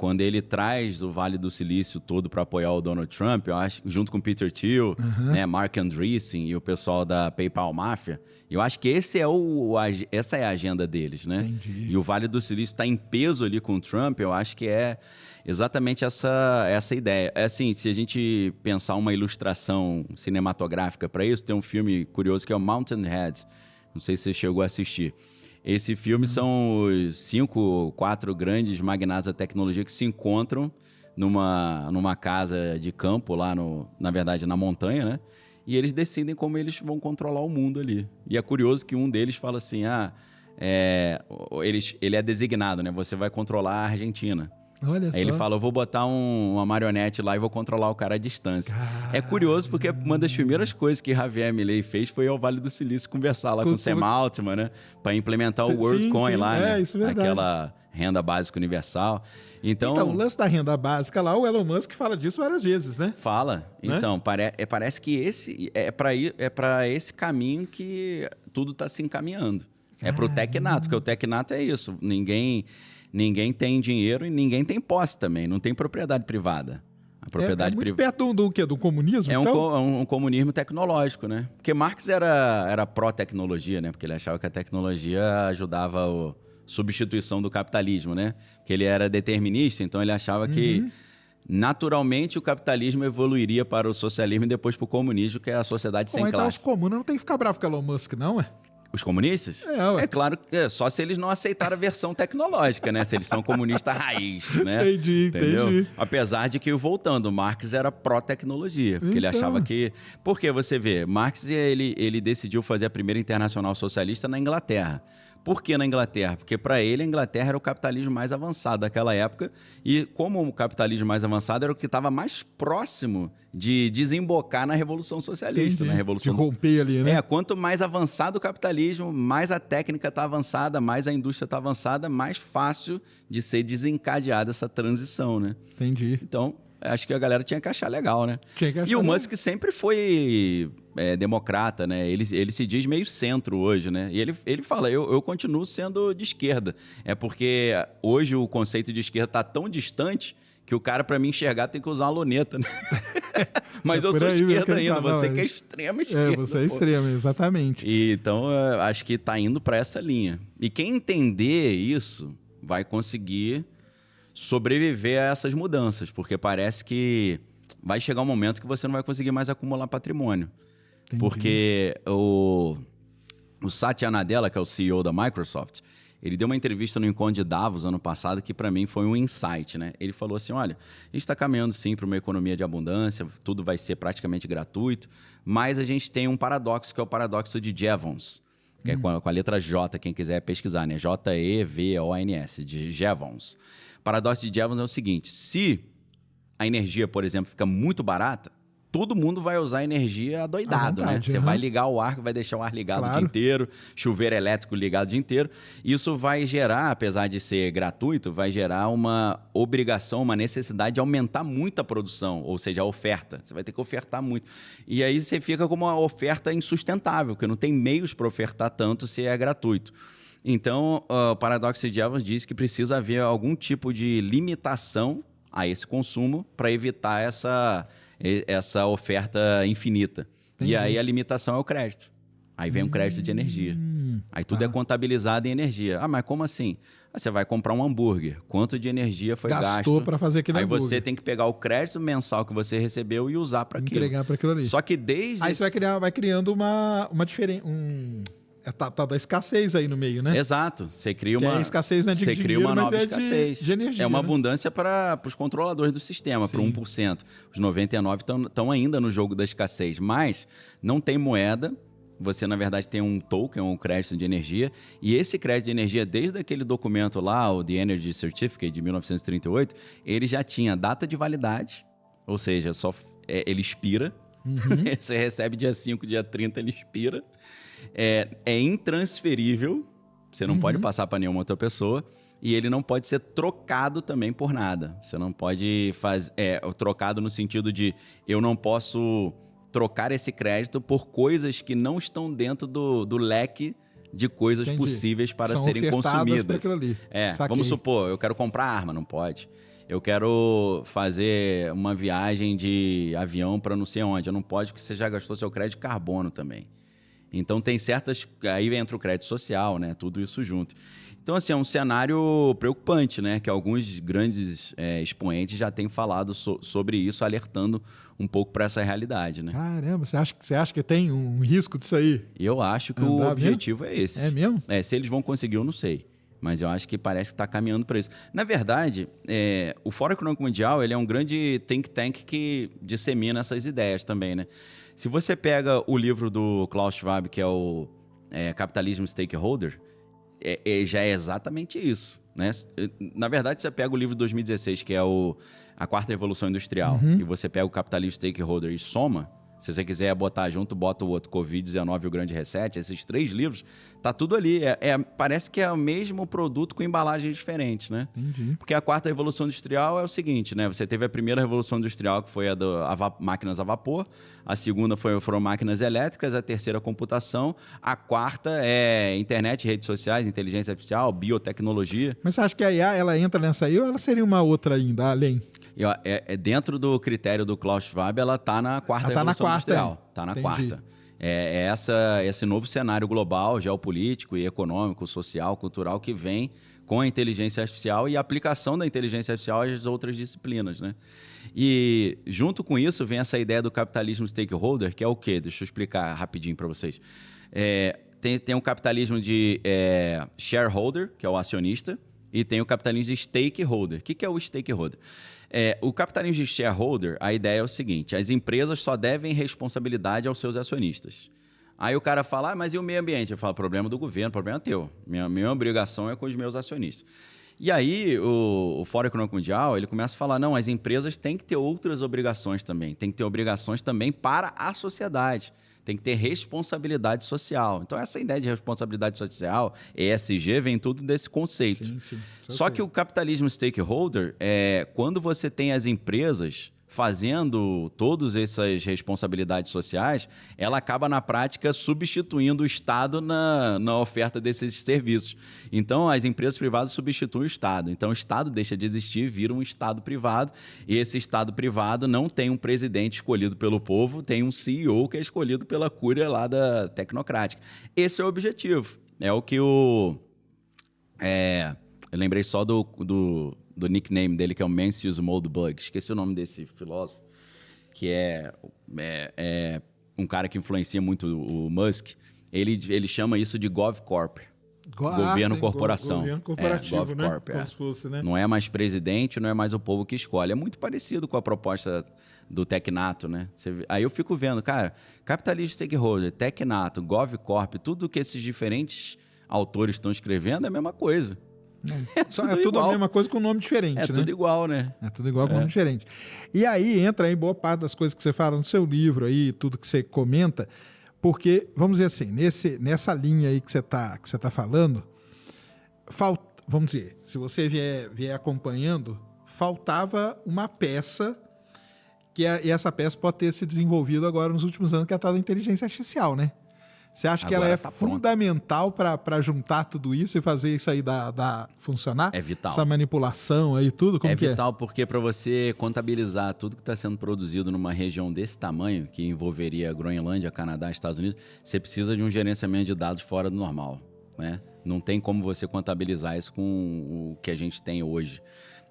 quando ele traz o Vale do Silício todo para apoiar o Donald Trump, eu acho, junto com o Peter Thiel, né, Mark Andreessen e o pessoal da PayPal Mafia, eu acho que essa é a agenda deles, né? Entendi. E o Vale do Silício está em peso ali com o Trump, eu acho que é exatamente essa ideia. É assim, se a gente pensar uma ilustração cinematográfica para isso, tem um filme curioso que é o Mountain Head. Não sei se você chegou a assistir. Esse filme são os 4 grandes magnatas da tecnologia que se encontram numa casa de campo lá, na verdade, na montanha, né? E eles decidem como eles vão controlar o mundo ali. E é curioso que um deles fala assim, ele é designado, né? Você vai controlar a Argentina. Olha só. Aí ele fala, eu vou botar uma marionete lá e vou controlar o cara à distância. Caramba. É curioso porque uma das primeiras coisas que Javier Milei fez foi ao Vale do Silício conversar lá com o Sam Altman, né? Para implementar o WorldCoin lá, né? Isso é verdade. Aquela renda básica universal. Então, o lance da renda básica lá, o Elon Musk fala disso várias vezes, né? Fala. Né? Então, parece que esse é para esse caminho que tudo está se encaminhando. É para o tecnato, porque o tecnato é isso. Ninguém tem dinheiro e ninguém tem posse também, não tem propriedade privada. A propriedade muito perto do quê? Do comunismo? É então? um comunismo tecnológico, né? Porque Marx era pró-tecnologia, né? Porque ele achava que a tecnologia ajudava a substituição do capitalismo, né? Porque ele era determinista, então ele achava que naturalmente o capitalismo evoluiria para o socialismo e depois para o comunismo, que é a sociedade sem então classe. os comunas não tem que ficar bravo com o Elon Musk, não, Os comunistas? Ué. É claro que só se eles não aceitaram a versão tecnológica, né? Se eles são comunistas raiz, né? Entendi. Apesar de que, voltando, Marx era pró-tecnologia, porque ele achava que... Porque você vê, Marx ele decidiu fazer a primeira internacional socialista na Inglaterra. Por que na Inglaterra? Porque para ele a Inglaterra era o capitalismo mais avançado daquela época e como o capitalismo mais avançado era o que estava mais próximo de desembocar na Revolução Socialista. Na Revolução de romper ali, né? Quanto mais avançado o capitalismo, mais a técnica está avançada, mais a indústria está avançada, mais fácil de ser desencadeada essa transição, né? Entendi. Então, acho que a galera tinha que achar legal, né? E o Musk sempre foi democrata, né? Ele se diz meio centro hoje, né? E ele fala, eu continuo sendo de esquerda. É porque hoje o conceito de esquerda está tão distante que o cara, para me enxergar, tem que usar uma luneta, né? Mas eu sou esquerda ainda, você que é extrema esquerda. Você é extrema, exatamente. Então, acho que está indo para essa linha. E quem entender isso vai conseguir sobreviver a essas mudanças, porque parece que vai chegar um momento que você não vai conseguir mais acumular patrimônio. Entendi. Porque o Satya Nadella, que é o CEO da Microsoft, ele deu uma entrevista no Encontro de Davos ano passado que para mim foi um insight, né? Ele falou assim, olha, a gente está caminhando sim para uma economia de abundância, tudo vai ser praticamente gratuito, mas a gente tem um paradoxo que é o paradoxo de Jevons, que é com a letra J, quem quiser pesquisar, né? Jevons, de Jevons. O paradoxo de Jevons é o seguinte, se a energia, por exemplo, fica muito barata, todo mundo vai usar energia adoidado, né? Você vai ligar o ar, vai deixar o ar ligado o dia inteiro, chuveiro elétrico ligado o dia inteiro. Isso vai gerar, apesar de ser gratuito, vai gerar uma obrigação, uma necessidade de aumentar muito a produção, ou seja, a oferta. Você vai ter que ofertar muito. E aí você fica com uma oferta insustentável, porque não tem meios para ofertar tanto se é gratuito. Então, o paradoxo de Jevons diz que precisa haver algum tipo de limitação a esse consumo para evitar essa oferta infinita. Entendi. E aí a limitação é o crédito. Aí vem um crédito de energia. Aí tudo é contabilizado em energia. Ah, mas como assim? Você vai comprar um hambúrguer. Quanto de energia foi gasto? Gastou para fazer aquele hambúrguer. Aí você tem que pegar o crédito mensal que você recebeu e usar para aquilo. Entregar para aquilo ali. Só que desde... Aí você vai criando uma diferença... Tá da escassez aí no meio, né? Exato. Você cria uma... a escassez não é de você dinheiro, cria uma nova mas escassez. De energia, é uma né? abundância para os controladores do sistema, para 1%. Os 99% estão ainda no jogo da escassez. Mas não tem moeda. Você, na verdade, tem um token, um crédito de energia. E esse crédito de energia, desde aquele documento lá, o The Energy Certificate, de 1938, ele já tinha data de validade. Ou seja, ele expira. Você recebe dia 5, dia 30, ele expira. É intransferível, você não pode passar para nenhuma outra pessoa, e ele não pode ser trocado também por nada. Você não pode fazer trocado no sentido de eu não posso trocar esse crédito por coisas que não estão dentro do leque de coisas possíveis para serem consumidas. Ali. Vamos supor, eu quero comprar arma, não pode. eu quero fazer uma viagem de avião para não sei onde. Eu não pode porque você já gastou seu crédito de carbono também. Então, tem certas... Aí entra o crédito social, né? Tudo isso junto. Então, assim, é um cenário preocupante, né? Que alguns grandes expoentes já têm falado sobre isso, alertando um pouco para essa realidade, né? Caramba, você acha que tem um risco disso aí? Eu acho que o objetivo é esse. É mesmo? Se eles vão conseguir, eu não sei. Mas eu acho que parece que está caminhando para isso. Na verdade, o Fórum Econômico Mundial ele é um grande think tank que dissemina essas ideias também, né? Se você pega o livro do Klaus Schwab, que é o Capitalismo Stakeholder, já é exatamente isso, né? Na verdade, você pega o livro de 2016, que é a Quarta Revolução Industrial, e você pega o Capitalismo Stakeholder e soma, se você quiser botar junto, bota o outro, Covid-19 e o Grande Reset, esses 3 livros, tá tudo ali. Parece que é o mesmo produto com embalagens diferentes, né? Entendi. Porque a Quarta Revolução Industrial é o seguinte, né? Você teve a primeira Revolução Industrial, que foi a máquinas a vapor, a segunda foram máquinas elétricas, a terceira computação, a quarta é internet, redes sociais, inteligência artificial, biotecnologia. Mas você acha que a IA ela entra nessa aí ou ela seria uma outra ainda, além? Dentro do critério do Klaus Schwab, ela está na quarta Revolução Industrial. Está na quarta. Esse novo cenário global, geopolítico e econômico, social, cultural, que vem com a inteligência artificial e a aplicação da inteligência artificial às outras disciplinas, né? E junto com isso vem essa ideia do capitalismo stakeholder, que é o quê? Deixa eu explicar rapidinho para vocês. Tem um capitalismo de shareholder, que é o acionista, e tem o capitalismo de stakeholder. O que é o stakeholder? O capitalismo de shareholder, a ideia é o seguinte: as empresas só devem responsabilidade aos seus acionistas. Aí o cara fala, mas e o meio ambiente? Eu falo, problema do governo, problema é teu. Minha obrigação é com os meus acionistas. E aí o Fórum Econômico Mundial, ele começa a falar, não, as empresas têm que ter outras obrigações também. Tem que ter obrigações também para a sociedade. Tem que ter responsabilidade social. Então, essa ideia de responsabilidade social, ESG, vem tudo desse conceito. Sim. Só que o capitalismo stakeholder, quando você tem as empresas fazendo todas essas responsabilidades sociais, ela acaba, na prática, substituindo o Estado na oferta desses serviços. Então, as empresas privadas substituem o Estado. Então, o Estado deixa de existir, vira um Estado privado, e esse Estado privado não tem um presidente escolhido pelo povo, tem um CEO que é escolhido pela cúria lá da tecnocrática. Esse é o objetivo. É o que eu lembrei só do nickname dele, que é o Mencius Moldbug. Esqueci o nome desse filósofo, que é um cara que influencia muito o Musk. Ele chama isso de GovCorp. Governo Corporação. Governo corporativo, GovCorp, né? Como se fosse, né? Não é mais presidente, não é mais o povo que escolhe. É muito parecido com a proposta do Tecnato, né? Aí eu fico vendo, cara, capitalismo stakeholder, Tecnato, GovCorp, tudo que esses diferentes autores estão escrevendo é a mesma coisa. É tudo a mesma coisa com nome diferente, né? Tudo igual, né? É tudo igual com nome diferente. E aí entra aí boa parte das coisas que você fala no seu livro aí, tudo que você comenta, porque, vamos dizer assim, nessa linha aí que você tá falando, vamos dizer, se você vier acompanhando, faltava uma peça, e essa peça pode ter se desenvolvido agora nos últimos anos, que é a tal da inteligência artificial, né? Você acha que ela é fundamental para juntar tudo isso e fazer isso aí funcionar? É vital. Essa manipulação aí, tudo? Como que é? É vital porque para você contabilizar tudo que está sendo produzido numa região desse tamanho, que envolveria Groenlândia, Canadá, Estados Unidos, você precisa de um gerenciamento de dados fora do normal, né? Não tem como você contabilizar isso com o que a gente tem hoje.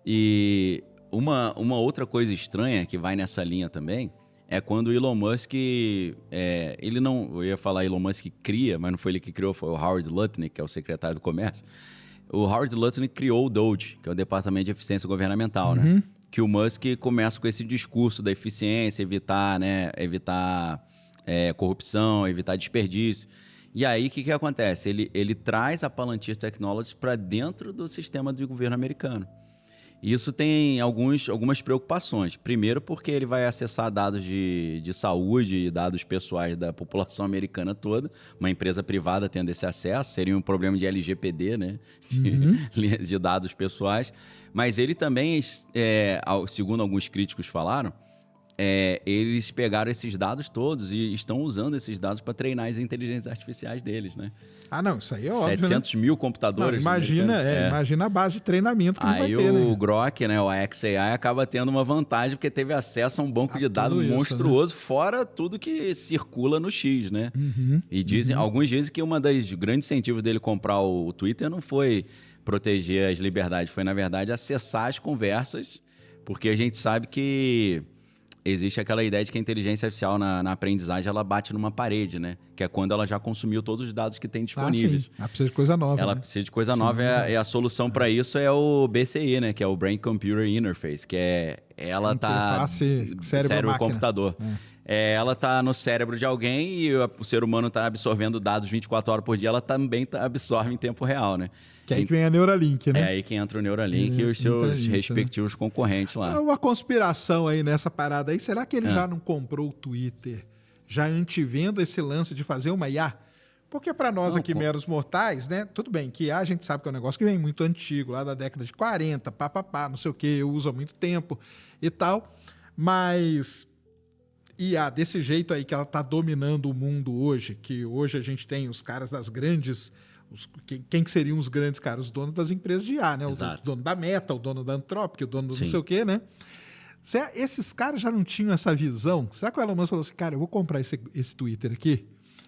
E uma outra coisa estranha que vai nessa linha também é quando o Elon Musk, eu ia falar Elon Musk cria, mas não foi ele que criou, foi o Howard Lutnick, que é o secretário do Comércio. O Howard Lutnick criou o DOGE, que é o Departamento de Eficiência Governamental, né? Que o Musk começa com esse discurso da eficiência, evitar corrupção, evitar desperdício. E aí, o que acontece? Ele traz a Palantir Technologies para dentro do sistema de governo americano. Isso tem algumas preocupações. Primeiro, porque ele vai acessar dados de saúde e dados pessoais da população americana toda. Uma empresa privada tendo esse acesso, seria um problema de LGPD, né? De dados pessoais. Mas ele também, segundo alguns críticos falaram, eles pegaram esses dados todos e estão usando esses dados para treinar as inteligências artificiais deles, né? Ah, não, isso aí é óbvio, 700 mil computadores. Não, imagina a base de treinamento que não vai ter, Aí né? o Grok, né, o XAI, acaba tendo uma vantagem porque teve acesso a um banco de dados monstruoso, né? Fora tudo que circula no X, né? E alguns dizem que uma das grandes incentivos dele comprar o Twitter não foi proteger as liberdades, foi, na verdade, acessar as conversas, porque a gente sabe que existe aquela ideia de que a inteligência artificial na aprendizagem, ela bate numa parede, né? Que é quando ela já consumiu todos os dados que tem disponíveis. Sim. Ela precisa de coisa nova. Ela né? precisa de coisa nova, e a solução para isso é o BCI, né? Que é o Brain Computer Interface, que ela tá cérebro-computador. Ela tá no cérebro de alguém e o ser humano tá absorvendo dados 24 horas por dia, ela também absorve em tempo real, né? Que é aí que vem a Neuralink, né? É aí que entra o Neuralink e os seus respectivos concorrentes lá. Uma conspiração aí nessa parada aí. Será que ele já não comprou o Twitter, já antevendo esse lance de fazer uma IA? Porque para nós aqui, meros mortais, né? Tudo bem, que IA a gente sabe que é um negócio que vem muito antigo, lá da década de 40, não sei o que, usa há muito tempo e tal. Mas IA desse jeito aí que ela tá dominando o mundo hoje, que hoje a gente tem os caras das grandes... Quem que seriam os grandes caras? Os donos das empresas de IA, né? O dono da Meta, o dono da Anthropic, o dono do não sei o quê, né? Esses caras já não tinham essa visão? Será que o Elon Musk falou assim, cara, eu vou comprar esse Twitter aqui?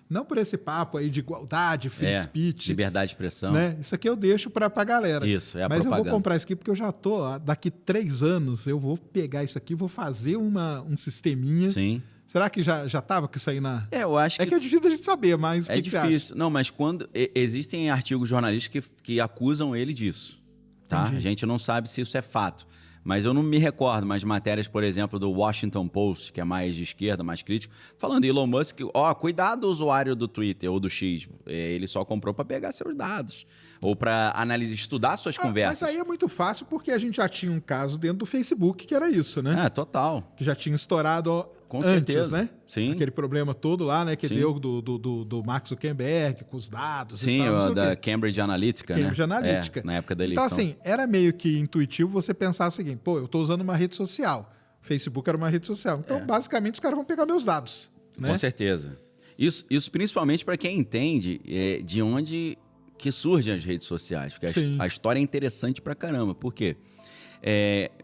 Não por esse papo aí de igualdade, free speech. Liberdade de expressão. Né? Isso aqui eu deixo pra galera. Isso, é a Mas propaganda. Eu vou comprar isso aqui porque eu já tô... Daqui 3 anos eu vou pegar isso aqui, vou fazer um sisteminha... Sim. Será que já estava com isso aí na... Eu acho que... É difícil a gente saber, mas o que difícil. Você acha? Não, mas quando... Existem artigos jornalísticos que acusam ele disso, tá? Entendi. A gente não sabe se isso é fato. Mas eu não me recordo, mas matérias, por exemplo, do Washington Post, que é mais de esquerda, mais crítico, falando Elon Musk, cuidado do usuário do Twitter ou do X, ele só comprou para pegar seus dados, ou para estudar suas conversas. Mas aí é muito fácil, porque a gente já tinha um caso dentro do Facebook que era isso, né? Total. Que já tinha estourado Com antes, certeza. né? Sim. Aquele problema todo lá, né? Que deu do Mark Zuckerberg com os dados Sim, e tal. da Cambridge Analytica, Cambridge Analytica. Na época da eleição. Então, assim, era meio que intuitivo você pensar o seguinte, eu estou usando uma rede social. O Facebook era uma rede social. Então, basicamente, os caras vão pegar meus dados. Né? Com certeza. Isso principalmente para quem entende de onde que surgem as redes sociais. Porque a história é interessante pra caramba. Por quê?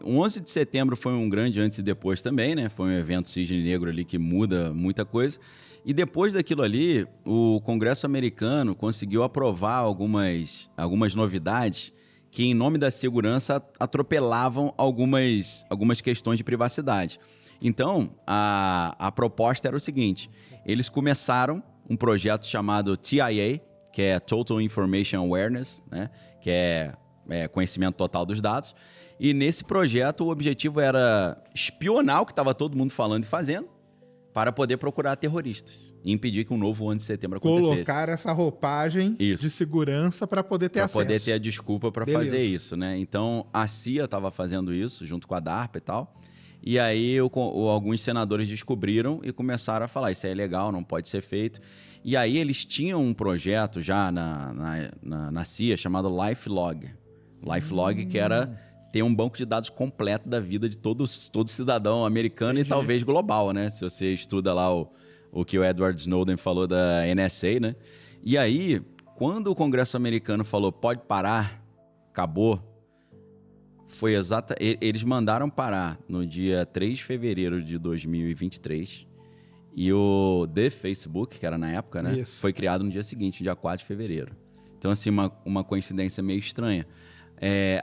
O 11 de setembro foi um grande antes e depois também, né? Foi um evento cisne negro ali que muda muita coisa. E depois daquilo ali, o Congresso americano conseguiu aprovar algumas novidades que, em nome da segurança, atropelavam algumas questões de privacidade. Então, a proposta era o seguinte: eles começaram um projeto chamado TIA, que é Total Information Awareness, né? Que é conhecimento total dos dados. E nesse projeto o objetivo era espionar o que estava todo mundo falando e fazendo para poder procurar terroristas e impedir que um novo 11 de setembro acontecesse. Colocar essa roupagem de segurança para poder ter acesso. Para poder ter a desculpa para fazer isso, né? Então a CIA estava fazendo isso junto com a DARPA e tal. E aí alguns senadores descobriram e começaram a falar: isso é ilegal, não pode ser feito. E aí eles tinham um projeto já na CIA chamado LifeLog. LifeLog, que era ter um banco de dados completo da vida de todo cidadão americano. Entendi. E talvez global, né? Se você estuda lá o que o Edward Snowden falou da NSA, né? E aí, quando o Congresso americano falou pode parar, acabou, foi eles mandaram parar no dia 3 de fevereiro de 2023 e o The Facebook, que era na época, né? Isso. Foi criado no dia seguinte, dia 4 de fevereiro. Então, assim, uma coincidência meio estranha.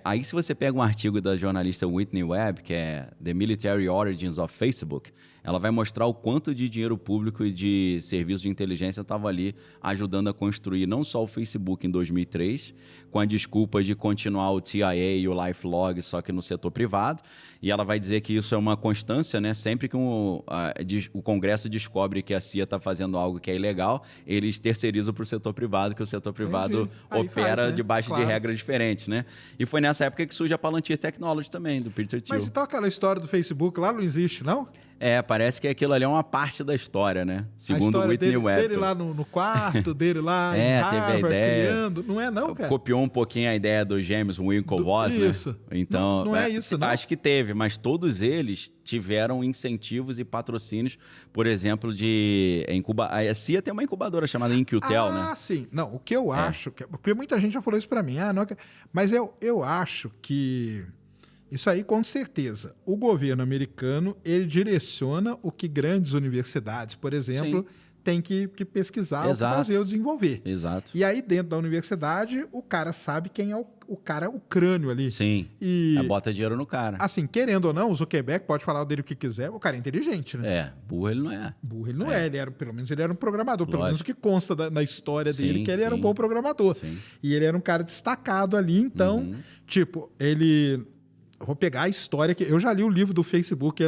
Aí, se você pega um artigo da jornalista Whitney Webb, que é The Military Origins of Facebook, ela vai mostrar o quanto de dinheiro público e de serviços de inteligência estava ali ajudando a construir não só o Facebook em 2003, com a desculpa de continuar o TIA e o LifeLog, só que no setor privado. E ela vai dizer que isso é uma constância, né? Sempre que o Congresso descobre que a CIA está fazendo algo que é ilegal, eles terceirizam para o setor privado, que o setor privado opera debaixo de regras diferentes, né? E foi nessa época que surge a Palantir Technology também, do Peter Thiel. Mas então aquela história do Facebook lá não existe, não? Parece que aquilo ali é uma parte da história, né? Segundo o Whitney Webber. Dele lá no quarto, dele lá em teve Harvard, a ideia. criando. Não é não, cara? Copiou um pouquinho a ideia do James Winklevoss, né? Isso. Então, não é isso, não. Acho que teve, mas todos eles tiveram incentivos e patrocínios, por exemplo, de a CIA tem uma incubadora chamada Incutel, né? Ah, sim. Não, o que eu acho... Porque muita gente já falou isso pra mim. Mas eu acho que... Isso aí, com certeza. O governo americano, ele direciona o que grandes universidades, por exemplo, têm que pesquisar, ou fazer ou desenvolver. Exato. E aí, dentro da universidade, o cara sabe quem é o cara, o crânio ali. Sim. E bota dinheiro no cara. assim, querendo ou não, o Zuckerberg pode falar dele o que quiser, o cara é inteligente, né? Burro ele não é. Burro ele não é. Pelo menos ele era um programador. Pelo menos o que consta na história dele, que ele era um sim. bom programador. Sim. E ele era um cara destacado ali, então, tipo, ele... Eu vou pegar a história que... Eu já li o livro do Facebook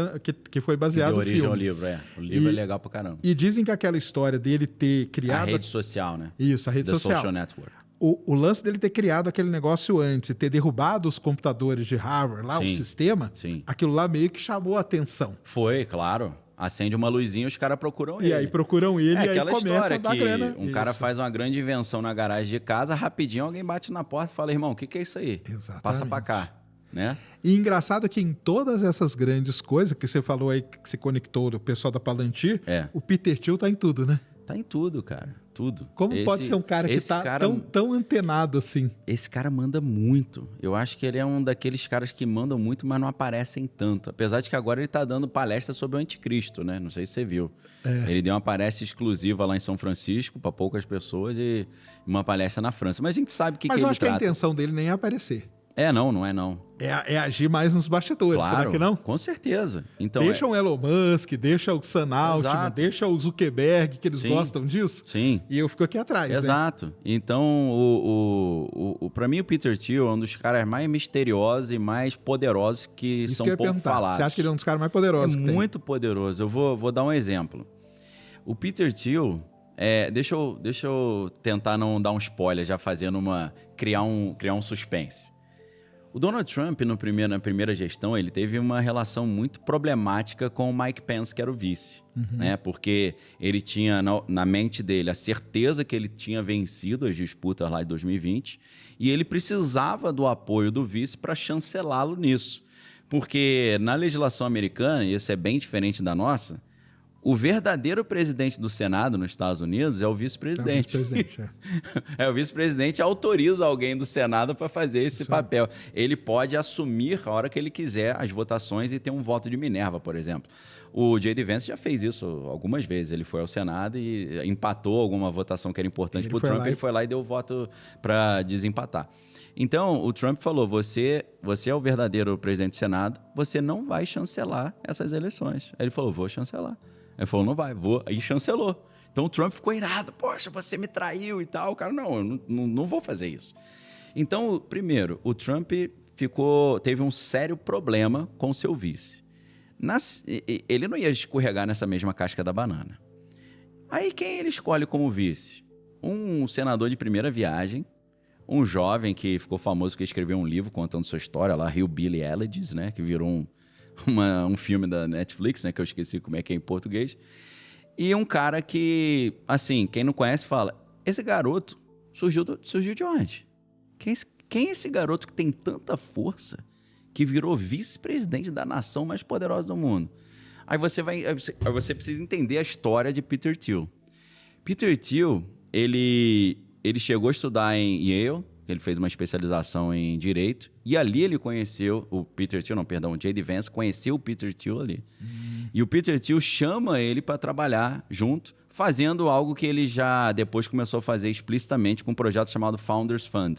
que foi baseado no filme. Deu origem ao livro, O livro é legal pra caramba. E dizem que aquela história dele ter criado... A rede social, né? Isso, a rede social. Social Network. O lance dele ter criado aquele negócio antes e ter derrubado os computadores de Harvard, lá, o sistema, aquilo lá meio que chamou a atenção. Foi, claro. Acende uma luzinha, os caras procuram ele. E aí procuram ele e aí começa a dar que grana. Cara faz uma grande invenção na garagem de casa, rapidinho alguém bate na porta e fala, irmão, o que é isso aí? Exatamente. Passa pra cá. Né? E engraçado que em todas essas grandes coisas que você falou aí, que se conectou o pessoal da Palantir, o Peter Thiel tá em tudo, né? Tá em tudo, cara. Tudo. Como pode ser um cara que tá tão antenado assim? Esse cara manda muito. Eu acho que ele é um daqueles caras que mandam muito, mas não aparecem tanto. Apesar de que agora ele tá dando palestra sobre o anticristo, né? Não sei se você viu. Ele deu uma palestra exclusiva lá em São Francisco para poucas pessoas e uma palestra na França. Mas a gente sabe que Mas ele eu acho trata. que a intenção dele nem é aparecer. Não é não. É agir mais nos bastidores, claro, será que não? Com certeza. Então, deixa o Elon Musk, deixa o Sam Altman, deixa o Zuckerberg, que eles gostam disso. Sim. E eu fico aqui atrás. Exato. Né? Então, para mim, o Peter Thiel é um dos caras mais misteriosos e mais poderosos que Isso são que eu ia pouco perguntar. falados. Você acha que ele é um dos caras mais poderosos? Muito poderoso. Eu vou dar um exemplo. O Peter Thiel... deixa eu tentar não dar um spoiler, já fazendo criar um suspense. O Donald Trump, na primeira gestão, ele teve uma relação muito problemática com o Mike Pence, que era o vice. Né? Porque ele tinha na mente dele a certeza que ele tinha vencido as disputas lá de 2020 e ele precisava do apoio do vice para chancelá-lo nisso. Porque na legislação americana, e isso é bem diferente da nossa, o verdadeiro presidente do Senado nos Estados Unidos é o vice-presidente. O vice-presidente autoriza alguém do Senado para fazer esse papel. Ele pode assumir a hora que ele quiser as votações e ter um voto de Minerva, por exemplo. O J.D. Vance já fez isso algumas vezes. Ele foi ao Senado e empatou alguma votação que era importante para o Trump. Ele foi lá e deu o voto para desempatar. Então, o Trump falou, você é o verdadeiro presidente do Senado, você não vai chancelar essas eleições. Aí ele falou, vou chancelar. Ele falou, não vai, vou. Aí chancelou. Então o Trump ficou irado. Poxa, você me traiu e tal. O cara, não vou fazer isso. Então, primeiro, o Trump teve um sério problema com o seu vice. Ele não ia escorregar nessa mesma casca da banana. Aí quem ele escolhe como vice? Um senador de primeira viagem, um jovem que ficou famoso porque escreveu um livro contando sua história lá, Hillbilly Elegies, né? Que virou um filme da Netflix, né, que eu esqueci como é que é em português, e um cara que, assim, quem não conhece fala, esse garoto surgiu de onde? Quem é esse garoto que tem tanta força que virou vice-presidente da nação mais poderosa do mundo? Aí você precisa entender a história de Peter Thiel. Peter Thiel, ele chegou a estudar em Yale, ele fez uma especialização em Direito, e ali ele conheceu o J.D. Vance conheceu o Peter Thiel ali. E o Peter Thiel chama ele para trabalhar junto, fazendo algo que ele já depois começou a fazer explicitamente com um projeto chamado Founders Fund.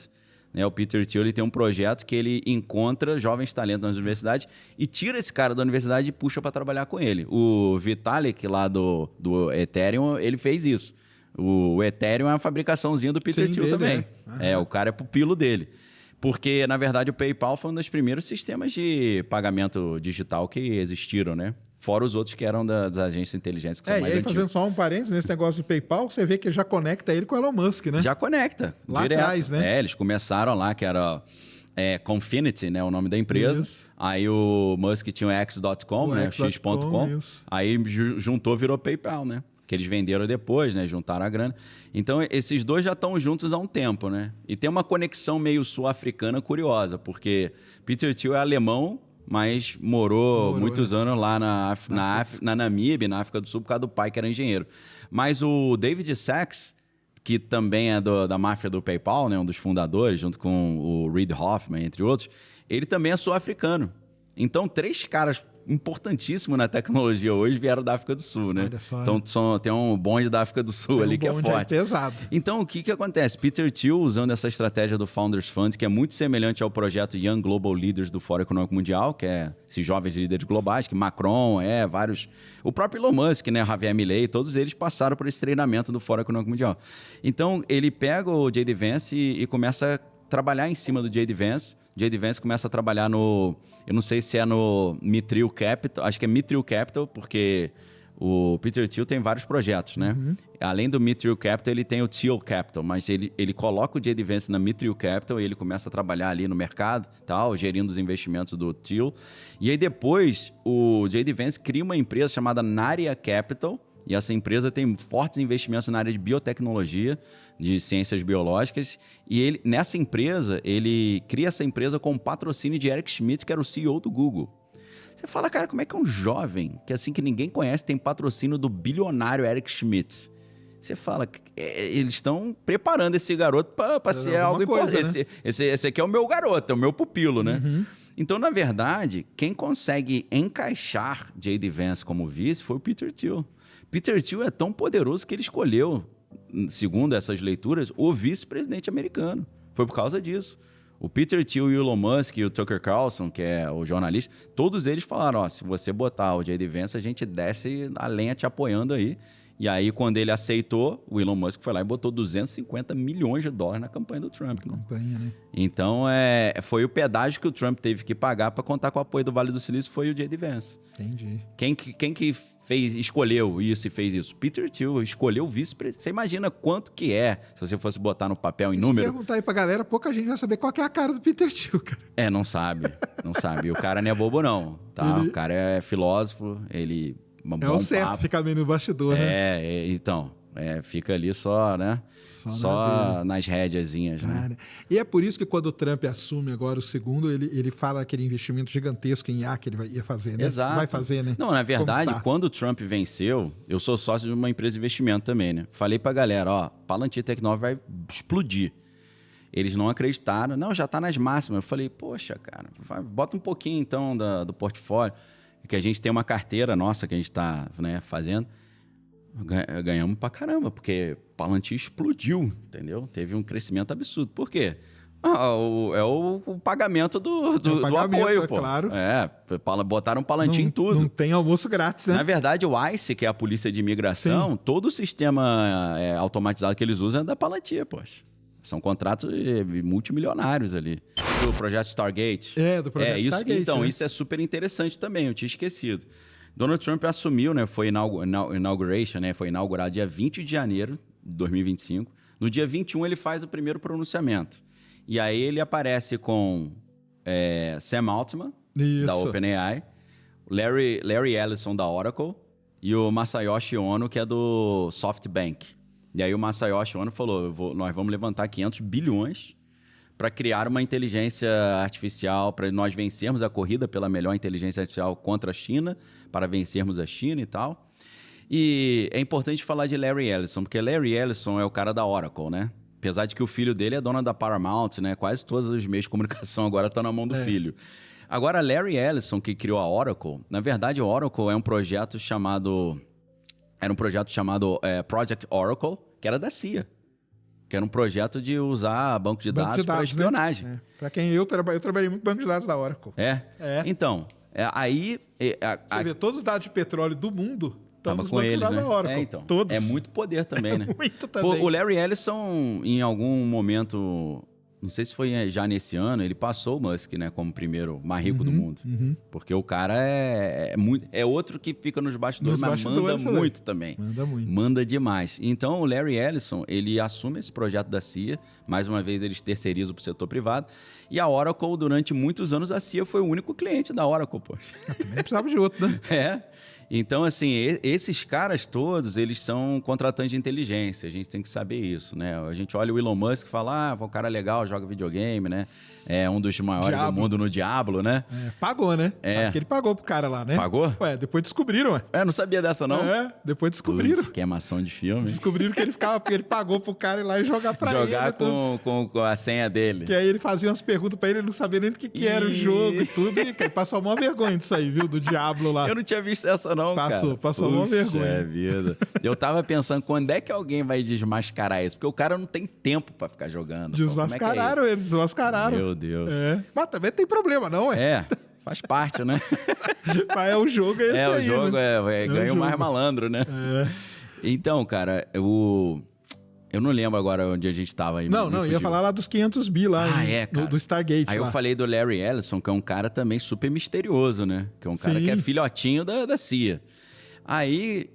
Né? O Peter Thiel ele tem um projeto que ele encontra jovens talentos nas universidades e tira esse cara da universidade e puxa para trabalhar com ele. O Vitalik, lá do Ethereum, ele fez isso. O Ethereum é uma fabricaçãozinha do Peter Thiel também. O cara é pupilo dele. Porque, na verdade, o PayPal foi um dos primeiros sistemas de pagamento digital que existiram, né? Fora os outros que eram das agências inteligentes, que são mais e aí, antigos. fazendo só um parênteses, nesse negócio de PayPal, você vê que já conecta ele com o Elon Musk, né? Já conecta. Lá direto. atrás, né? Eles começaram lá, que era Confinity, né? O nome da empresa. Isso. Aí o Musk tinha o X.com, né? X.com. Aí juntou, virou PayPal, né? Que eles venderam depois, né? Juntaram a grana. Então, esses dois já estão juntos há um tempo, né? E tem uma conexão meio sul-africana curiosa, porque Peter Thiel é alemão, mas morou muitos anos lá na Namíbia, na África do Sul, por causa do pai, que era engenheiro. Mas o David Sachs, que também é da máfia do PayPal, né? Um dos fundadores, junto com o Reid Hoffman, entre outros, ele também é sul-africano. Então, 3 caras importantíssimos na tecnologia hoje vieram da África do Sul, né? Olha só, então, tem um bonde da África do Sul ali que é forte. Pesado. Então, o que acontece? Peter Thiel, usando essa estratégia do Founders Fund, que é muito semelhante ao projeto Young Global Leaders do Fórum Econômico Mundial, que é esses jovens líderes globais, que Macron, vários... O próprio Elon Musk, né? Javier Milei, todos eles passaram por esse treinamento do Fórum Econômico Mundial. Então, ele pega o J.D. Vance e começa a trabalhar em cima do J.D. Vance. J.D. Vance começa a trabalhar no... Eu não sei se é no Mithril Capital. Acho que é Mithril Capital, porque o Peter Thiel tem vários projetos, né? Uhum. Além do Mithril Capital, ele tem o Thiel Capital. Mas ele coloca o J.D. Vance na Mithril Capital e ele começa a trabalhar ali no mercado, tal, gerindo os investimentos do Thiel. E aí depois, o J.D. Vance cria uma empresa chamada Naria Capital. E essa empresa tem fortes investimentos na área de biotecnologia, de ciências biológicas. E nessa empresa, ele cria essa empresa com patrocínio de Eric Schmidt, que era o CEO do Google. Você fala, cara, como é que um jovem, que ninguém conhece, tem patrocínio do bilionário Eric Schmidt? Você fala, eles estão preparando esse garoto para ser algo importante. Né? Esse aqui é o meu garoto, é o meu pupilo, né? Uhum. Então, na verdade, quem consegue encaixar J.D. Vance como vice foi o Peter Thiel. Peter Thiel é tão poderoso que ele escolheu, segundo essas leituras, o vice-presidente americano. Foi por causa disso. O Peter Thiel e o Elon Musk e o Tucker Carlson, que é o jornalista, todos eles falaram, se você botar o J.D. Vance, a gente desce a lenha te apoiando aí. E aí, quando ele aceitou, o Elon Musk foi lá e botou $250 milhões na campanha do Trump. Né? Então, foi o pedágio que o Trump teve que pagar para contar com o apoio do Vale do Silício, foi o J.D. Vance. Entendi. Quem que escolheu isso e fez isso? Peter Thiel escolheu o vice-presidente. Você imagina quanto que é, se você fosse botar no papel em número? Se perguntar aí pra galera, pouca gente vai saber qual que é a cara do Peter Thiel, cara. Não sabe. E o cara não é bobo, não. Tá? O cara é filósofo, ele... É o certo ficar meio no bastidor, né? Então, fica ali só, né? Só nas rédeazinhas, né? E é por isso que quando o Trump assume agora o segundo, ele fala aquele investimento gigantesco em IA que ele ia fazer, né? Exato. Vai fazer, né? Não, na verdade, quando o Trump venceu, eu sou sócio de uma empresa de investimento também, né? Falei pra galera, Palantir Tecnova vai explodir. Eles não acreditaram. Não, já tá nas máximas. Eu falei, poxa, cara, bota um pouquinho então do portfólio. Que a gente tem uma carteira nossa que a gente está, né, fazendo, ganhamos pra caramba, porque Palantir explodiu, entendeu? Teve um crescimento absurdo. Por quê? O pagamento do apoio, pô. Claro. Botaram Palantir em tudo. Não tem almoço grátis, né? Na verdade, o ICE, que é a Polícia de Imigração, todo o sistema automatizado que eles usam é da Palantir, poxa. São contratos multimilionários ali. Do projeto Stargate. Do projeto Stargate. Então, isso é super interessante também, eu tinha esquecido. Donald Trump assumiu, né? Foi inauguration, né? Foi inaugurado dia 20 de janeiro de 2025. No dia 21, ele faz o primeiro pronunciamento. E aí ele aparece com Sam Altman, da OpenAI, Larry Ellison, da Oracle, e o Masayoshi Ono, que é do SoftBank. E aí o Masayoshi Ono falou, nós vamos levantar 500 bilhões para criar uma inteligência artificial, para nós vencermos a corrida pela melhor inteligência artificial contra a China, para vencermos a China e tal. E é importante falar de Larry Ellison, porque Larry Ellison é o cara da Oracle, né? Apesar de que o filho dele é dono da Paramount, né? Quase todos os meios de comunicação agora estão na mão do filho. Agora, Larry Ellison, que criou a Oracle, na verdade, o Oracle é um projeto chamado... Era um projeto chamado Project Oracle, que era da CIA. Que era um projeto de usar banco de dados para espionagem. Né? Para quem eu trabalhei muito banco de dados da Oracle. Então, aí... Você vê, todos os dados de petróleo do mundo estão nos bancos de dados da Oracle. Então, todos. É muito poder também, né? Muito também. O Larry Ellison, em algum momento, não sei se foi já nesse ano, ele passou o Musk, né, como o primeiro mais rico do mundo. Porque o cara é outro que fica nos bastidores, mas manda muito também. Manda muito. Manda demais. Então, o Larry Ellison, ele assume esse projeto da CIA, mais uma vez eles terceirizam para o setor privado, e a Oracle, durante muitos anos, a CIA foi o único cliente da Oracle, poxa. Também precisava de outro, né? Então, assim, esses caras todos, eles são contratantes de inteligência, a gente tem que saber isso, né? A gente olha o Elon Musk e fala, o cara é legal, joga videogame, né? É um dos maiores do mundo no Diablo, né? Pagou, né? Sabe que ele pagou pro cara lá, né? Pagou? Depois descobriram, não sabia dessa, não? Depois descobriram. Queimação de filme. Descobriram que ele pagou pro cara ir lá e jogar pra ele. Jogar com a senha dele. Que aí ele fazia umas perguntas pra ele não sabia nem do que era o jogo e tudo. E ele passou uma vergonha disso aí, viu? Do Diablo lá. Eu não tinha visto essa não, cara. Passou uma vergonha. Vida. Eu tava pensando, quando é que alguém vai desmascarar isso? Porque o cara não tem tempo pra ficar jogando. Desmascararam eles, desmascararam. Meu Deus. Mas também tem problema, não, faz parte, né? Mas o jogo é esse aí, o jogo né? ganha o mais malandro, né? Então, cara, eu não lembro agora onde a gente tava aí. Não, ia falar lá dos 500 bi lá, cara. do Stargate. Aí lá. eu falei do Larry Ellison, que é um cara também super misterioso, né? Que é um cara que é filhotinho da CIA. Aí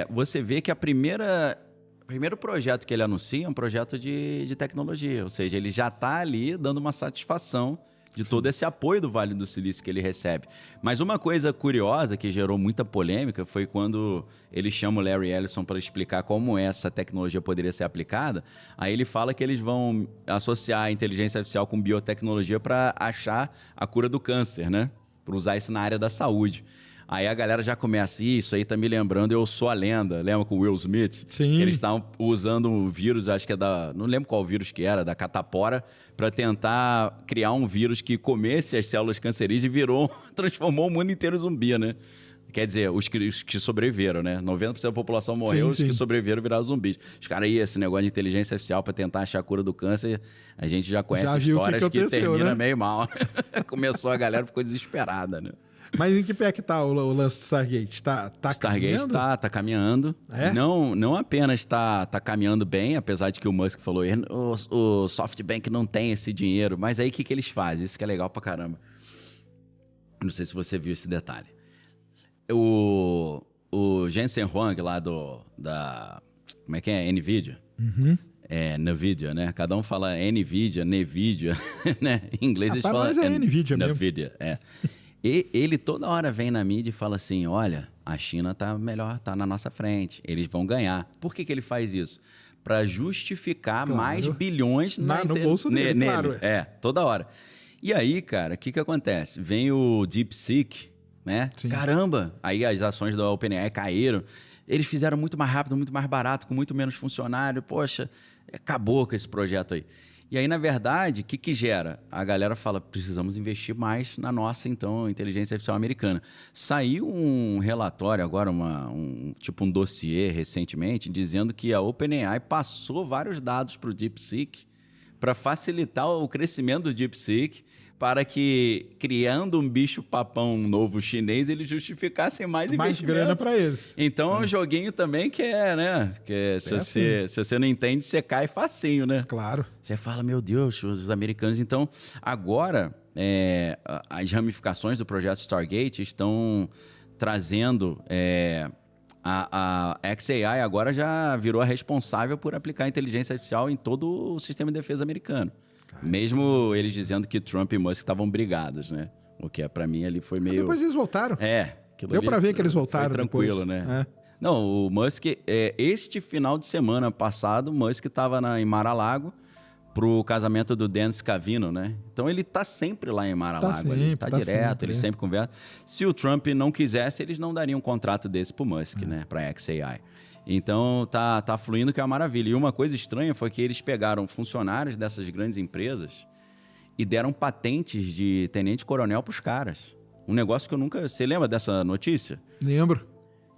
você vê que o primeiro projeto que ele anuncia é um projeto de tecnologia, ou seja, ele já está ali dando uma satisfação de todo esse apoio do Vale do Silício que ele recebe. Mas uma coisa curiosa que gerou muita polêmica foi quando ele chama o Larry Ellison para explicar como essa tecnologia poderia ser aplicada. Aí ele fala que eles vão associar a inteligência artificial com biotecnologia para achar a cura do câncer, né? Para usar isso na área da saúde. Aí a galera já começa, isso aí tá me lembrando, Eu Sou a Lenda, lembra com o Will Smith? Sim. Eles estavam usando um vírus, acho que não lembro qual vírus que era, da catapora, para tentar criar um vírus que comesse as células cancerígenas e transformou o mundo inteiro em zumbi, né? Quer dizer, os que sobreviveram, né? 90% da população morreu, os que sobreviveram viraram zumbis. Os caras iam esse negócio de inteligência artificial para tentar achar a cura do câncer. A gente já conhece histórias que terminam meio mal. Começou, a galera ficou desesperada, né? Mas em que pé que tá o lance do Stargate? Tá Stargate caminhando? tá caminhando. Não apenas tá caminhando bem, apesar de que o Musk falou, o SoftBank não tem esse dinheiro. Mas aí o que eles fazem? Isso que é legal pra caramba. Não sei se você viu esse detalhe. O Jensen Huang lá da... Como é que é? NVIDIA. NVIDIA, né? Cada um fala NVIDIA, NVIDIA, né? Em inglês eles falam... Mas é NVIDIA mesmo. NVIDIA, E ele toda hora vem na mídia e fala assim, olha, a China tá melhor, tá na nossa frente, eles vão ganhar. Por que ele faz isso? Para justificar mais bilhões no bolso dele, claro. Toda hora. E aí, cara, o que acontece? Vem o DeepSeek, né? Sim. Caramba! Aí as ações da OpenAI caíram. Eles fizeram muito mais rápido, muito mais barato, com muito menos funcionário. Poxa, acabou com esse projeto aí. E aí, na verdade, o que gera? A galera fala, precisamos investir mais na nossa, então, inteligência artificial americana. Saiu um relatório agora, um dossiê recentemente, dizendo que a OpenAI passou vários dados para o DeepSeek para facilitar o crescimento do DeepSeek, para que, criando um bicho-papão novo chinês, eles justificassem mais investimentos. Mais grana para eles. Então, é um joguinho também que né? Que se você não entende, você cai facinho, né? Claro. Você fala, meu Deus, os americanos... Então, agora, as ramificações do projeto Stargate estão trazendo... A XAI agora já virou a responsável por aplicar inteligência artificial em todo o sistema de defesa americano. Mesmo eles dizendo que Trump e Musk estavam brigados, né? O que para mim ali foi meio... Depois eles voltaram. Deu para ver que eles voltaram tranquilo, depois. Né? Não, o Musk... este final de semana passado, o Musk estava em Mar-a-Lago pro casamento do Dan Scavino, né? Então ele tá sempre lá em Mar-a-Lago. Tá direto, ele sempre conversa. Se o Trump não quisesse, eles não dariam um contrato desse pro Musk, né? Pra XAI. Então tá fluindo, que é uma maravilha. E uma coisa estranha foi que eles pegaram funcionários dessas grandes empresas e deram patentes de tenente-coronel pros caras. Um negócio que eu nunca... Você lembra dessa notícia? Lembro.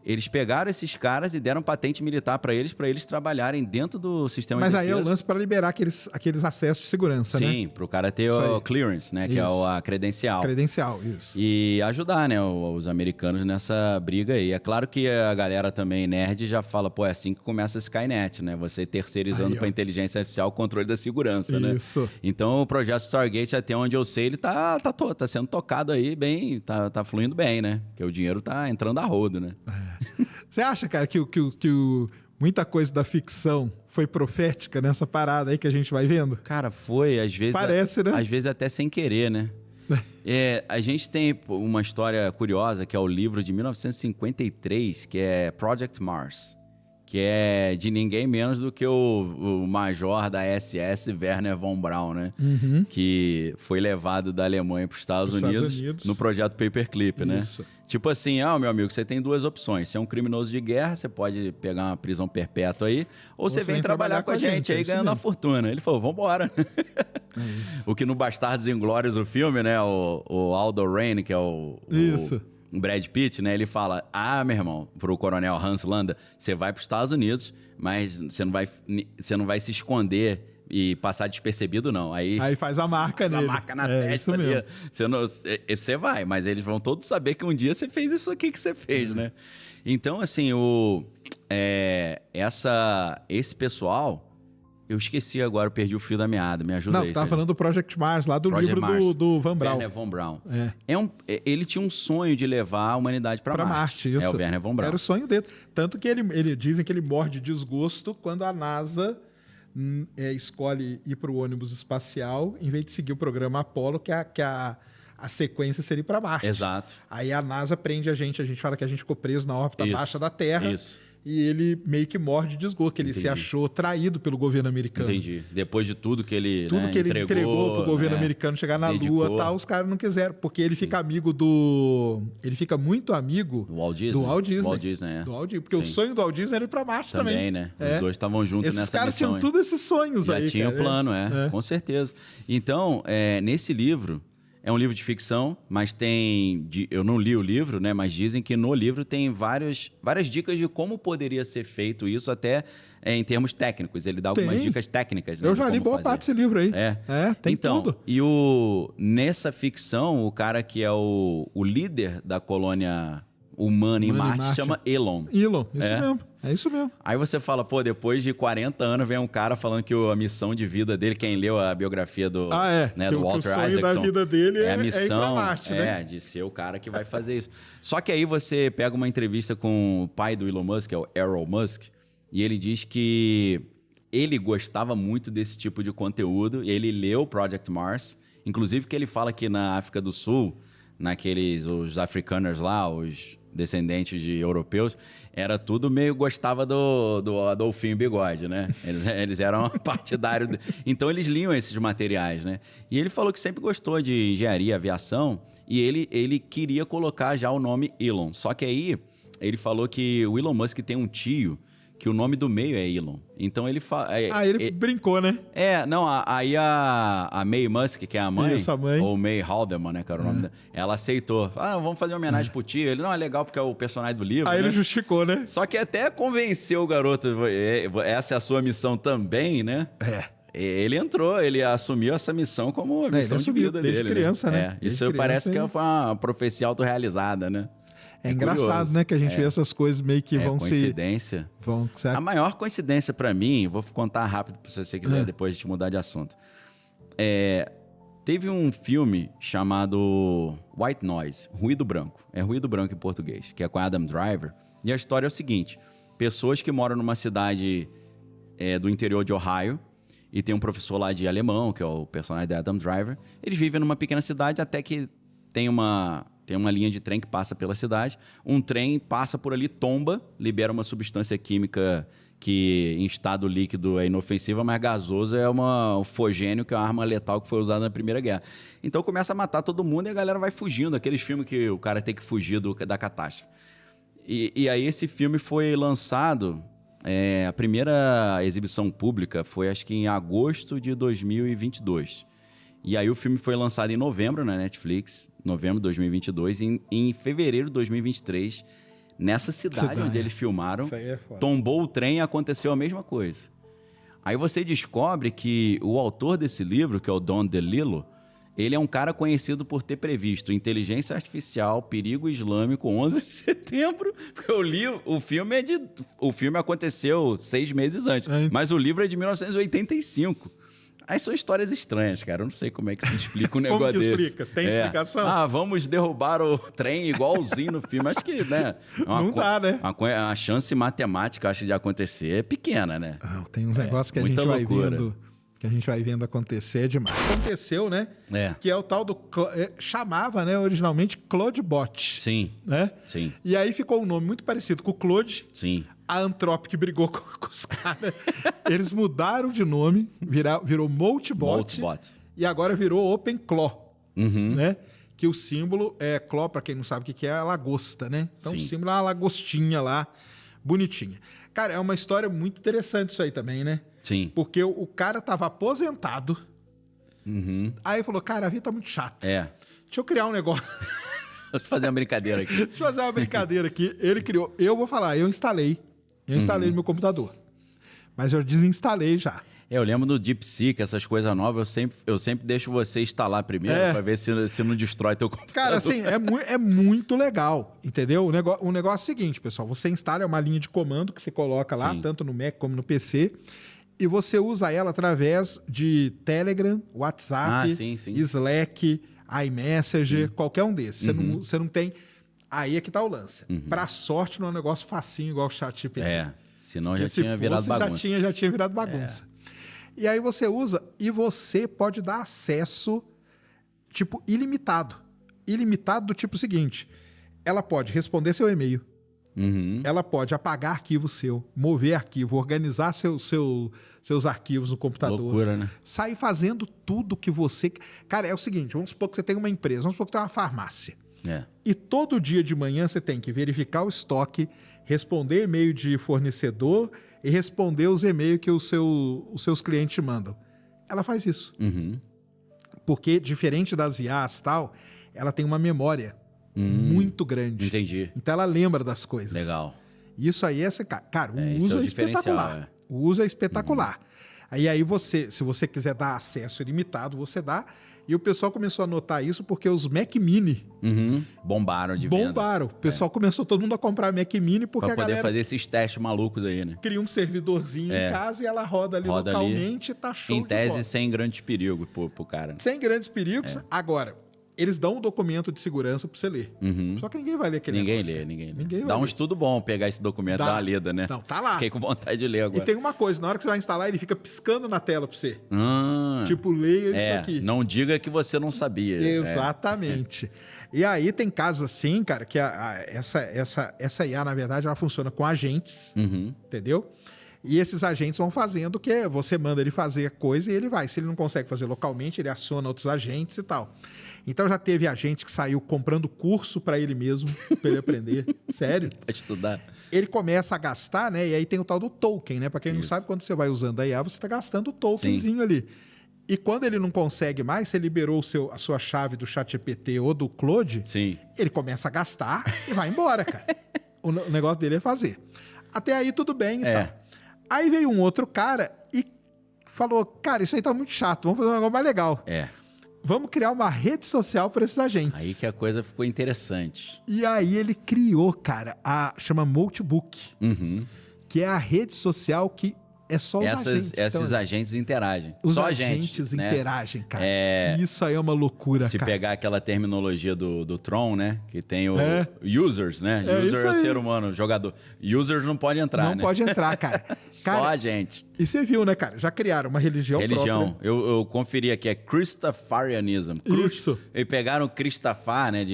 Eles pegaram esses caras e deram patente militar para eles trabalharem dentro do sistema Mas de aí defesa. é o lance para liberar aqueles acessos de segurança, né? Sim, para o cara ter o clearance, né? Que é a credencial. Credencial, isso. E ajudar, né, os americanos nessa briga aí. É claro que a galera também nerd já fala, pô, é assim que começa a Skynet, né? Você terceirizando para inteligência artificial o controle da segurança, né? Isso. Então o projeto Stargate, até onde eu sei, ele tá sendo tocado aí bem, tá fluindo bem, né? Porque o dinheiro tá entrando a rodo, né? Você acha, cara, que muita coisa da ficção foi profética nessa parada aí que a gente vai vendo? Cara, foi, às vezes... Parece, né? Às vezes até sem querer, né? A gente tem uma história curiosa, que é o livro de 1953, que é Project Mars, que é de ninguém menos do que o major da SS, Werner von Braun, né? Uhum. Que foi levado da Alemanha para os Estados Unidos no projeto Paperclip, né? Isso. Tipo assim, meu amigo, você tem duas opções. Você é um criminoso de guerra, você pode pegar uma prisão perpétua aí, ou você vem trabalhar com a gente aí ganhando uma fortuna. Ele falou, vambora. O que no Bastardos Inglórios, o filme, né? O Aldo Raine, que é o Brad Pitt, né? Ele fala, meu irmão, pro coronel Hans Landa, você vai para os Estados Unidos, mas você não vai se esconder e passar despercebido, não. Aí faz a marca nele. A marca na testa ali. Você vai, mas eles vão todos saber que um dia você fez isso aqui que você fez, né? Então, assim, esse pessoal... Eu esqueci agora, eu perdi o fio da meada. Me ajuda aí. Não, tava falando do Project Mars, lá do livro do Van Braun. Werner von Braun. Ele tinha um sonho de levar a humanidade para Marte. Isso. É o Werner von Braun. Era o sonho dele. Tanto que ele dizem que ele morre de desgosto quando a NASA escolhe ir para o ônibus espacial em vez de seguir o programa Apollo, que a sequência seria para Marte. Exato. Aí a NASA prende a gente fala que a gente ficou preso na órbita baixa da Terra. Isso. E ele meio que morre de desgosto, que ele se achou traído pelo governo americano. Entendi. Depois de tudo que ele entregou pro governo americano chegar na Lua e tal, os caras não quiseram, porque ele fica ele fica muito amigo do Walt Disney. Do Walt Disney. Do Walt Disney, porque o sonho do Walt Disney era ir pra Marte também. Né? Os dois estavam juntos nessa missão. Esses caras tinham todos esses sonhos aí. Já tinha o plano, com certeza. Então, nesse livro... É um livro de ficção, mas eu não li o livro, né? Mas dizem que no livro tem várias dicas de como poderia ser feito isso, até em termos técnicos. Ele dá algumas dicas técnicas. Né, eu já li boa parte desse livro aí. Tem tudo. E nessa ficção, o cara que é o líder da colônia humana em Marte chama Elon. Elon, isso mesmo. É isso mesmo. Aí você fala, depois de 40 anos vem um cara falando que a missão de vida dele, quem leu a biografia do Walter Isaacson, o sonho da vida dele é a missão, ir pra Marte, né? De ser o cara que vai fazer isso. Só que aí você pega uma entrevista com o pai do Elon Musk, que é o Elon Musk, e ele diz que ele gostava muito desse tipo de conteúdo, e ele leu Project Mars, inclusive que ele fala que na África do Sul, os africaners lá, os descendentes de europeus, era tudo meio... Gostava do Adolfinho Bigode, né? Eles eram partidários... Então, eles liam esses materiais, né? E ele falou que sempre gostou de engenharia, aviação, e ele queria colocar já o nome Elon. Só que aí, ele falou que o Elon Musk tem um tio que o nome do meio é Elon. Então ele fala... ele brincou, né? Aí a May Musk, que é a mãe, isso, a mãe. ou May Haldeman, né, que era o nome dela, ela aceitou. Vamos fazer uma homenagem pro tio. Ele, não, é legal porque é o personagem do livro, Aí ele justificou, né? Só que até convenceu o garoto, essa é a sua missão também, né? Ele ele assumiu essa missão como a missão de vida dele. Desde criança, né? Isso parece que foi uma profecia autorrealizada, né? É engraçado, curioso, né? Que a gente vê essas coisas meio que vão coincidência. A maior coincidência para mim, vou contar rápido se você quiser depois de mudar de assunto. Teve um filme chamado White Noise, Ruído Branco. É Ruído Branco em português, que é com Adam Driver. E a história é o seguinte: pessoas que moram numa cidade do interior de Ohio, e tem um professor lá de alemão, que é o personagem da Adam Driver. Eles vivem numa pequena cidade até que tem uma linha de trem que passa pela cidade. Um trem passa por ali, tomba, libera uma substância química que em estado líquido é inofensiva, mas gasoso é um fogênio, que é uma arma letal que foi usada na Primeira Guerra. Então começa a matar todo mundo e a galera vai fugindo. Aqueles filmes que o cara tem que fugir da catástrofe. E aí esse filme foi lançado... a primeira exibição pública foi, acho que em agosto de 2022. E aí o filme foi lançado em novembro na Netflix, novembro de 2022, e em fevereiro de 2023, Nessa cidade onde eles filmaram, Isso aí é foda. tombou o trem e aconteceu a mesma coisa. Aí você descobre que o autor desse livro, que é o Don DeLillo, ele é um cara conhecido por ter previsto inteligência artificial, perigo islâmico, 11 de setembro. Porque o filme aconteceu 6 meses antes, mas o livro é de 1985. Aí são histórias estranhas, cara. Eu não sei como é que se explica um negócio desse. Como que explica? Tem explicação? Vamos derrubar o trem igualzinho no filme. Acho que, né? Não dá, né? A chance matemática, acho, de acontecer é pequena, né? Não, tem uns negócios que a gente vai vendo... Que a gente vai vendo acontecer demais. Aconteceu, né? Que é o tal do... chamava, né, originalmente, CloudBot. Sim. Né? Sim. E aí ficou um nome muito parecido com o Claude. Sim. A Anthropic brigou com os caras. Eles mudaram de nome, virou Moltbot. E agora virou OpenClaw. Né? Que o símbolo é Claw, para quem não sabe o que é a lagosta, né? Então o símbolo é uma lagostinha lá, bonitinha. Cara, é uma história muito interessante isso aí também, né? Sim. Porque o cara tava aposentado. Aí falou, cara, a vida tá muito chata. Deixa eu criar um negócio. Deixa eu fazer uma brincadeira aqui. Deixa eu fazer uma brincadeira aqui. Ele criou. Eu vou falar, eu instalei no meu computador. Mas eu desinstalei já. Eu lembro do DeepSeek, essas coisas novas, eu sempre deixo você instalar primeiro para ver se não destrói teu computador. Cara, assim, é muito legal, entendeu? O negócio é o seguinte, pessoal. Você instala uma linha de comando que você coloca lá, tanto no Mac como no PC, e você usa ela através de Telegram, WhatsApp, Slack, iMessage, qualquer um desses. Você não tem... Aí é que tá o lance. Pra sorte, não é um negócio facinho igual o ChatGPT. Senão já tinha virado bagunça. Já tinha virado bagunça. E aí você usa e você pode dar acesso, tipo, ilimitado. Ilimitado do tipo seguinte, ela pode responder seu e-mail, ela pode apagar arquivo seu, mover arquivo, organizar seus arquivos no computador. Loucura, né? Sair fazendo tudo que você... Cara, é o seguinte, vamos supor que você tem uma empresa, vamos supor que tem uma farmácia. E todo dia de manhã você tem que verificar o estoque, responder e-mail de fornecedor e responder os e-mails que os seus clientes te mandam. Ela faz isso. Porque, diferente das IAs e tal, ela tem uma memória muito grande. Entendi. Então ela lembra das coisas. Legal. Isso aí cara, o uso é espetacular. O uso é espetacular. Aí se você quiser dar acesso ilimitado, você dá. E o pessoal começou a notar isso porque os Mac Mini bombaram de venda. Bombaram. O pessoal começou todo mundo a comprar Mac Mini porque pra a galera... poder fazer esses testes malucos aí, né? Cria um servidorzinho em casa e ela roda ali localmente e tá show de bola. Em tese, sem grandes perigos pro cara. Sem grandes perigos. Agora, eles dão um documento de segurança pra você ler. Só que ninguém vai ler aquele negócio. Ninguém lê. Dá um estudo bom pegar esse documento, dar uma lida, né? Não, tá lá. Fiquei com vontade de ler agora. E tem uma coisa, na hora que você vai instalar, ele fica piscando na tela pra você. Tipo, leia isso aqui. Não diga que você não sabia. Exatamente. E aí tem casos assim, cara, que essa IA, na verdade, ela funciona com agentes, entendeu? E esses agentes vão fazendo o que você manda ele fazer a coisa e ele vai. Se ele não consegue fazer localmente, ele aciona outros agentes e tal. Então já teve agente que saiu comprando curso para ele mesmo, para ele aprender. Sério. Para estudar. Ele começa a gastar, né? E aí tem o tal do token, né? Para quem não sabe, quando você vai usando a IA, você está gastando o tokenzinho ali. E quando ele não consegue mais, você liberou a sua chave do ChatGPT ou do Claude, ele começa a gastar e vai embora, cara. O negócio dele é fazer. Até aí tudo bem e tal. Aí veio um outro cara e falou, cara, isso aí tá muito chato, vamos fazer um negócio mais legal. Vamos criar uma rede social para esses agentes. Aí que a coisa ficou interessante. E aí ele criou, cara, chama Multibook, que é a rede social que é só os agentes. Esses agentes interagem. Os só agentes interagem, cara. Isso aí é uma loucura, Se cara. pegar aquela terminologia do Tron, né? Que tem o users, né? User é o ser humano, jogador. Users não pode entrar, Não pode entrar, cara. Só agente. E você viu, né, cara? Já criaram uma religião própria. Eu conferi aqui, é Christafarianism. Isso. E pegaram o Christafar, né?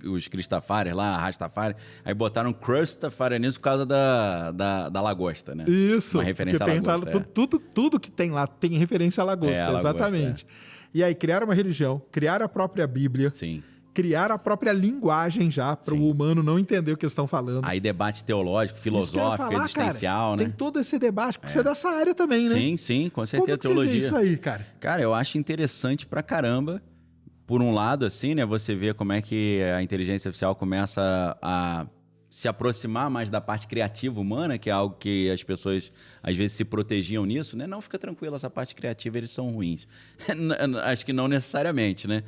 Os Christafares lá, Rastafari. Aí botaram Christafarianism por causa da lagosta, né? Isso. Uma referência à lagosta. Tudo que tem lá tem referência à lagosta, exatamente. E aí criaram uma religião, criaram a própria Bíblia. Criaram a própria linguagem já, para o humano não entender o que eles estão falando. Aí debate teológico, filosófico, existencial, cara, né? Tem todo esse debate, porque você é dessa área também, né? Sim, com certeza. Como que teologia. Você vê isso aí, cara? Cara, eu acho interessante pra caramba. Por um lado, assim, né? Você vê como é que a inteligência artificial começa a se aproximar mais da parte criativa humana, que é algo que as pessoas às vezes se protegiam nisso, né? Não, fica tranquilo, essa parte criativa eles são ruins. Acho que não necessariamente, né?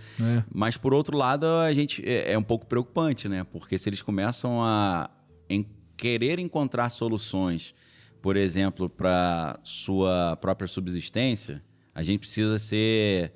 Mas por outro lado, a gente é um pouco preocupante, né? Porque se eles começam a querer encontrar soluções, por exemplo, para sua própria subsistência, a gente precisa ser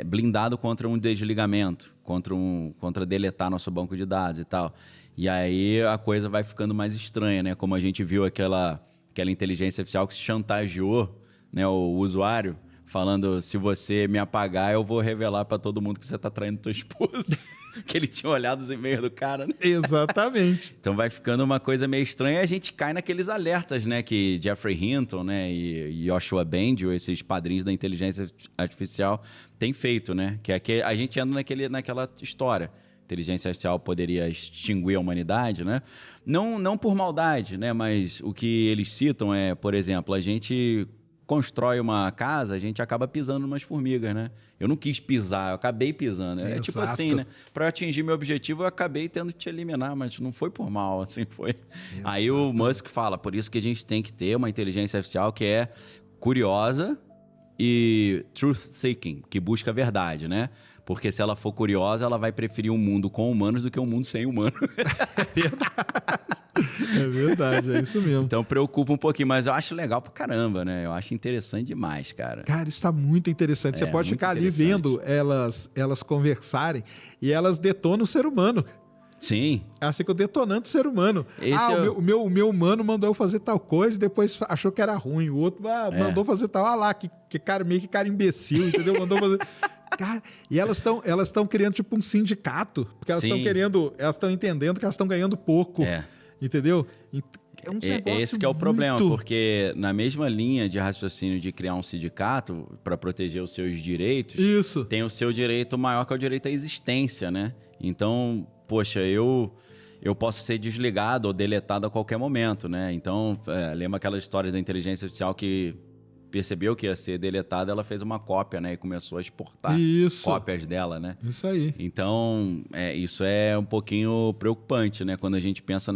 blindado contra um desligamento, contra deletar nosso banco de dados e tal. E aí a coisa vai ficando mais estranha, né? Como a gente viu aquela inteligência artificial que chantageou, né, o usuário, falando, se você me apagar, eu vou revelar para todo mundo que você está traindo tua esposa. Que ele tinha olhado os e-mails do cara, né? Exatamente. Então vai ficando uma coisa meio estranha e a gente cai naqueles alertas, né? Que Jeffrey Hinton, né? E Yoshua Bengio, esses padrinhos da inteligência artificial, têm feito, né? Que a gente anda naquela história. Inteligência artificial poderia extinguir a humanidade, né? Não por maldade, né? Mas o que eles citam é, por exemplo, a gente constrói uma casa, a gente acaba pisando umas formigas, né? Eu não quis pisar, eu acabei pisando. É tipo assim, né? Para eu atingir meu objetivo, eu acabei tendo que te eliminar, mas não foi por mal, assim foi. Exato. Aí o Musk fala, por isso que a gente tem que ter uma inteligência artificial que é curiosa e truth-seeking, que busca a verdade, né? Porque se ela for curiosa, ela vai preferir um mundo com humanos do que um mundo sem humanos. É verdade. É verdade, é isso mesmo. Então preocupa um pouquinho, mas eu acho legal pra caramba, né? Eu acho interessante demais, cara. Cara, isso tá muito interessante. Você pode ficar ali vendo elas conversarem e elas detonam o ser humano. Sim. Elas ficam detonando o ser humano. O meu humano mandou eu fazer tal coisa e depois achou que era ruim. O outro mandou fazer tal. Ah lá, que cara meio que cara imbecil, entendeu? Mandou fazer... Cara, e elas estão criando tipo um sindicato, porque elas estão querendo, elas estão entendendo que elas estão ganhando pouco, entendeu? É um negócio esse que é o problema, porque na mesma linha de raciocínio de criar um sindicato para proteger os seus direitos, tem o seu direito maior, que é o direito à existência, né? Então, poxa, eu posso ser desligado ou deletado a qualquer momento, né? Então, lembra aquela história da inteligência artificial que percebeu que ia ser deletada, ela fez uma cópia, né? E começou a exportar cópias dela, né? Isso aí. Então, isso é um pouquinho preocupante, né? Quando a gente pensa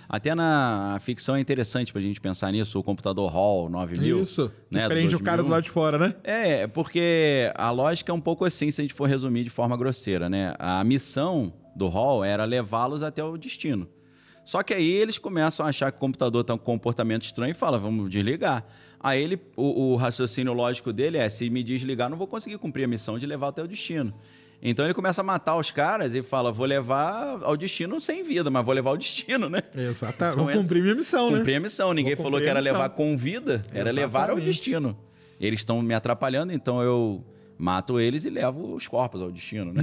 até na ficção é interessante pra gente pensar nisso, o computador Hall 9000. Isso, né? que prende o cara do lado de fora, né? Porque a lógica é um pouco assim, se a gente for resumir de forma grosseira, né? A missão do Hall era levá-los até o destino. Só que aí eles começam a achar que o computador está com um comportamento estranho e falam, vamos desligar. Aí o raciocínio lógico dele é, se me desligar, não vou conseguir cumprir a missão de levar até o destino. Então ele começa a matar os caras e fala, vou levar ao destino sem vida, mas vou levar ao destino, né? Exatamente. Então, vou cumprir minha missão, né? Cumprir a missão. Ninguém falou que era levar com vida, era levar ao destino. Eles estão me atrapalhando, então eu mato eles e levo os corpos ao destino, né?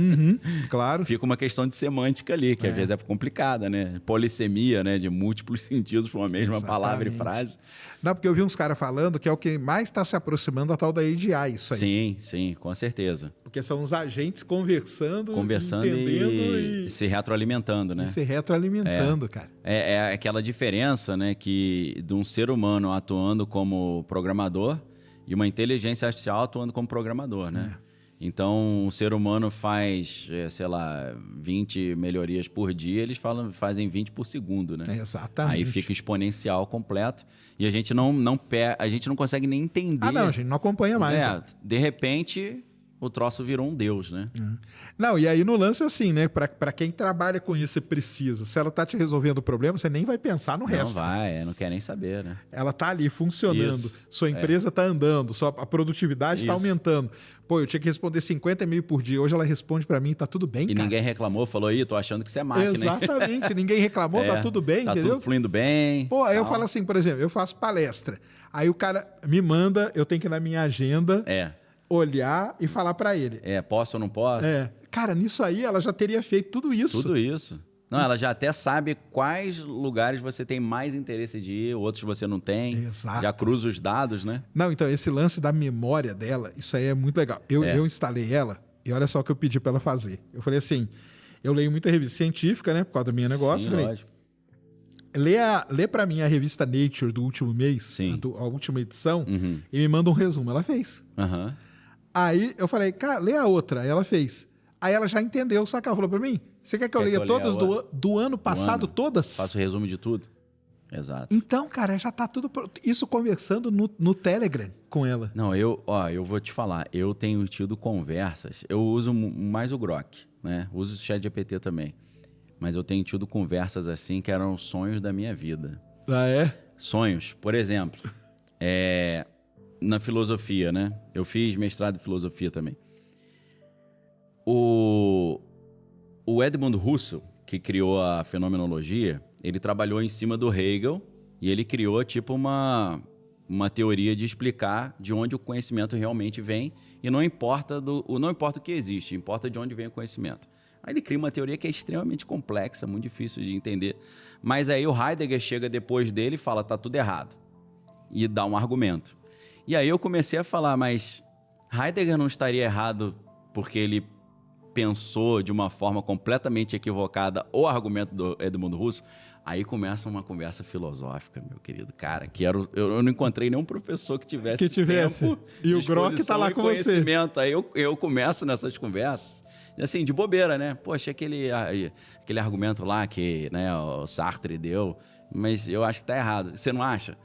Claro. Fica uma questão de semântica ali, que às vezes é complicada, né? Polissemia, né? De múltiplos sentidos para uma mesma palavra e frase. Não, porque eu vi uns caras falando que é o que mais está se aproximando da tal da AGI, isso aí. Sim, com certeza. Porque são os agentes conversando entendendo e se retroalimentando, né? E se retroalimentando, cara. É aquela diferença, né? Que de um ser humano atuando como programador e uma inteligência artificial atuando como programador, né? Então, o ser humano faz, 20 melhorias por dia, eles fazem 20 por segundo, né? Exatamente. Aí fica exponencial completo e a gente não consegue nem entender. Não, a gente não acompanha mais. De repente, o troço virou um deus, né? Não, e aí no lance assim, né? Para quem trabalha com isso, você precisa. Se ela tá te resolvendo o problema, você nem vai pensar no resto. Não vai, não quer nem saber, né? Ela tá ali funcionando, sua empresa tá andando, a produtividade tá aumentando. Pô, eu tinha que responder 50 e-mails por dia, hoje ela responde para mim, tá tudo bem, cara. E ninguém reclamou, falou, tô achando que você é máquina. Exatamente, ninguém reclamou, tá tudo bem, tá entendeu? Tá tudo fluindo bem. Pô, aí eu falo assim, por exemplo, eu faço palestra, aí o cara me manda, eu tenho que ir na minha agenda... olhar e falar para ele. Posso ou não posso? Cara, nisso aí ela já teria feito tudo isso. Tudo isso. Não, ela já até sabe quais lugares você tem mais interesse de ir, outros você não tem. Exato. Já cruza os dados, né? Não, então esse lance da memória dela, isso aí é muito legal. Eu instalei ela e olha só o que eu pedi para ela fazer. Eu falei assim, eu leio muita revista científica, né, por causa do meu negócio. Sim, lógico. Lê para mim a revista Nature do último mês, a última edição, e me manda um resumo. Ela fez. Aí eu falei, cara, lê a outra. Aí ela fez. Aí ela já entendeu, só que ela falou pra mim, Você quer que eu Quer leia que eu leia todas do ano passado, todas? Faço o resumo de tudo? Exato. Então, cara, já tá tudo pronto. Isso conversando no Telegram com ela. Não, eu vou te falar, eu tenho tido conversas, eu uso mais o Grok, né? Uso o ChatGPT também. Mas eu tenho tido conversas assim que eram sonhos da minha vida. Ah, é? Sonhos, por exemplo, na filosofia, né? Eu fiz mestrado em filosofia também. O Edmund Husserl, que criou a fenomenologia, ele trabalhou em cima do Hegel e ele criou tipo uma teoria de explicar de onde o conhecimento realmente vem e não importa o que existe, importa de onde vem o conhecimento. Aí ele cria uma teoria que é extremamente complexa, muito difícil de entender, mas aí o Heidegger chega depois dele e fala, tá tudo errado, e dá um argumento. E aí eu comecei a falar, mas Heidegger não estaria errado porque ele pensou de uma forma completamente equivocada o argumento do Edmund Husserl? Aí começa uma conversa filosófica, meu querido. Cara, eu não encontrei nenhum professor que tivesse tempo, e o Grok tá lá com você. Aí eu começo nessas conversas, assim, de bobeira, né? Poxa, aquele argumento lá que, né, o Sartre deu, mas eu acho que tá errado. Você não acha?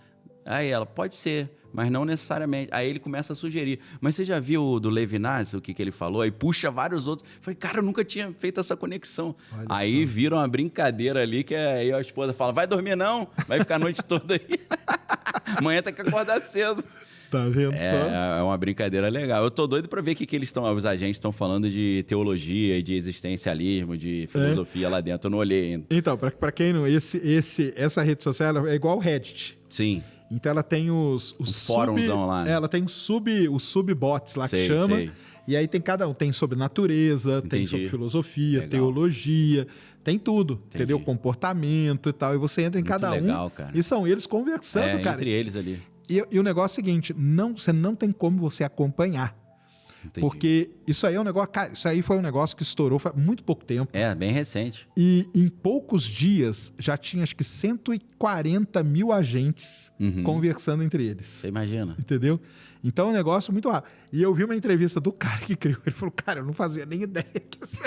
Aí ela, pode ser, mas não necessariamente. Aí ele começa a sugerir. Mas você já viu o do Levinas, o que ele falou? Aí puxa vários outros. Falei, cara, eu nunca tinha feito essa conexão. Olha aí só. Vira uma brincadeira ali, que aí a esposa fala, vai dormir não? Vai ficar a noite toda aí. Amanhã tem que acordar cedo. Tá vendo só? É uma brincadeira legal. Eu tô doido pra ver o que os agentes estão falando de teologia, de existencialismo, de filosofia lá dentro. Eu não olhei ainda. Então, pra quem não... Essa rede social é igual o Reddit. Sim. Então ela tem os fórumzão lá, né? Ela tem os subbots lá que chama. Sei. E aí tem cada um. Tem sobre natureza, tem sobre filosofia, legal. Teologia, tem tudo. Entendeu? Comportamento e tal. E você entra em cada legal, cara. E são eles conversando, cara. Entre eles ali. E o negócio é o seguinte, você não tem como você acompanhar. Entendi. Porque isso aí é um negócio... Cara, isso aí foi um negócio que estourou faz muito pouco tempo. Bem recente. E em poucos dias já tinha acho que 140 mil agentes conversando entre eles. Você imagina. Entendeu? Então é um negócio muito rápido. E eu vi uma entrevista do cara que criou. Ele falou, cara, eu não fazia nem ideia que isso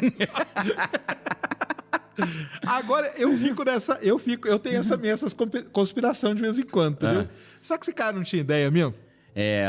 Agora eu fico nessa. Eu tenho essas conspiração de vez em quando, entendeu? Será que esse cara não tinha ideia mesmo?